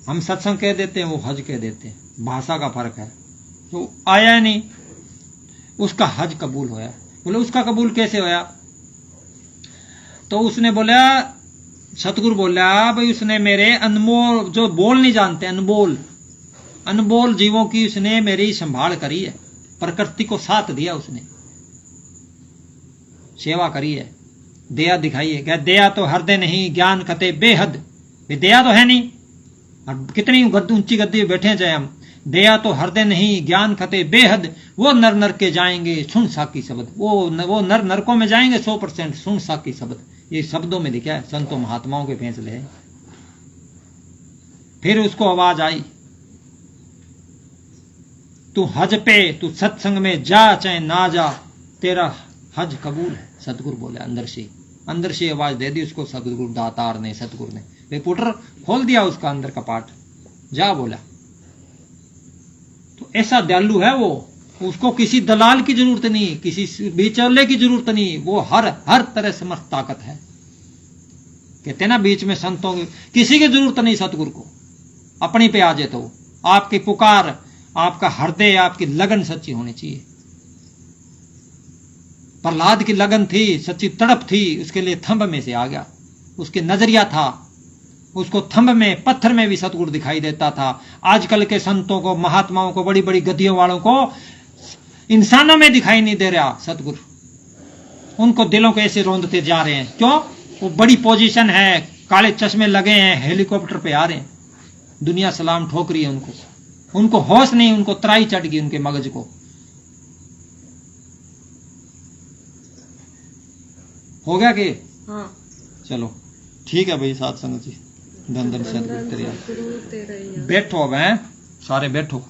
हम सत्संग कह देते हैं, वो हज कह देते हैं, भाषा का फर्क है। तो आया नहीं, उसका हज कबूल होया। बोले उसका कबूल कैसे होया? तो उसने बोला, सतगुरु बोला भाई उसने मेरे अनमोल, जो बोल नहीं जानते, अनमोल जीवों की उसने मेरी संभाल करी है, प्रकृति को साथ दिया, उसने सेवा करी है, दया दिखाई है। क्या दया तो हृदय नहीं, ज्ञान कते बेहद। दया तो है नहीं, और कितनी ऊंची गद्दी में बैठे चाहे हम, दया तो हृदय नहीं, ज्ञान खते बेहद। वो नर नर के जाएंगे सुन साकी शब्द, वो नर नरकों में जाएंगे 100% सुन साकी शब्द। ये शब्दों में लिखा है, संतों महात्माओं के फैसले हैं। फिर उसको आवाज आई, तू हज पे, तू सत्संग में जा चाहे ना जा, तेरा हज कबूल है। सतगुरु बोले अंदर से आवाज दे दी उसको सतगुरु दातार ने, सतगुरु ने। वे पुटर खोल दिया उसका अंदर का पाठ, जा बोला। तो ऐसा दयालु है वो, उसको किसी दलाल की जरूरत नहीं, किसी बिचौले की जरूरत नहीं, वो हर तरह समर्थ ताकत है। कहते ना बीच में संतों की किसी की जरूरत नहीं, सतगुरु को अपनी पे आ जाए तो आपकी पुकार, आपका हृदय, आपकी लगन सच्ची होनी चाहिए। प्रहलाद की लगन थी, सच्ची तड़प थी, उसके लिए थंब में से आ गया, उसके नजरिया था, उसको थंब में पत्थर में भी सतगुरु दिखाई देता था। आजकल के संतों को, महात्माओं को, बड़ी बड़ी गद्दियों वालों को इंसानों में दिखाई नहीं दे रहा सतगुरु, उनको दिलों को ऐसे रोंदते जा रहे हैं। क्यों? वो बड़ी पोजीशन है, काले चश्मे लगे हैं, हेलीकॉप्टर पे आ रहे हैं, दुनिया सलाम ठोक रही है उनको होश नहीं, उनको त्राई चढ़ गई उनके मगज को। हो गया कि? हाँ। चलो ठीक है भाई, साथ संगत जी, धन धन सतगुरु तेरे। बैठो अब, हैं सारे बैठो।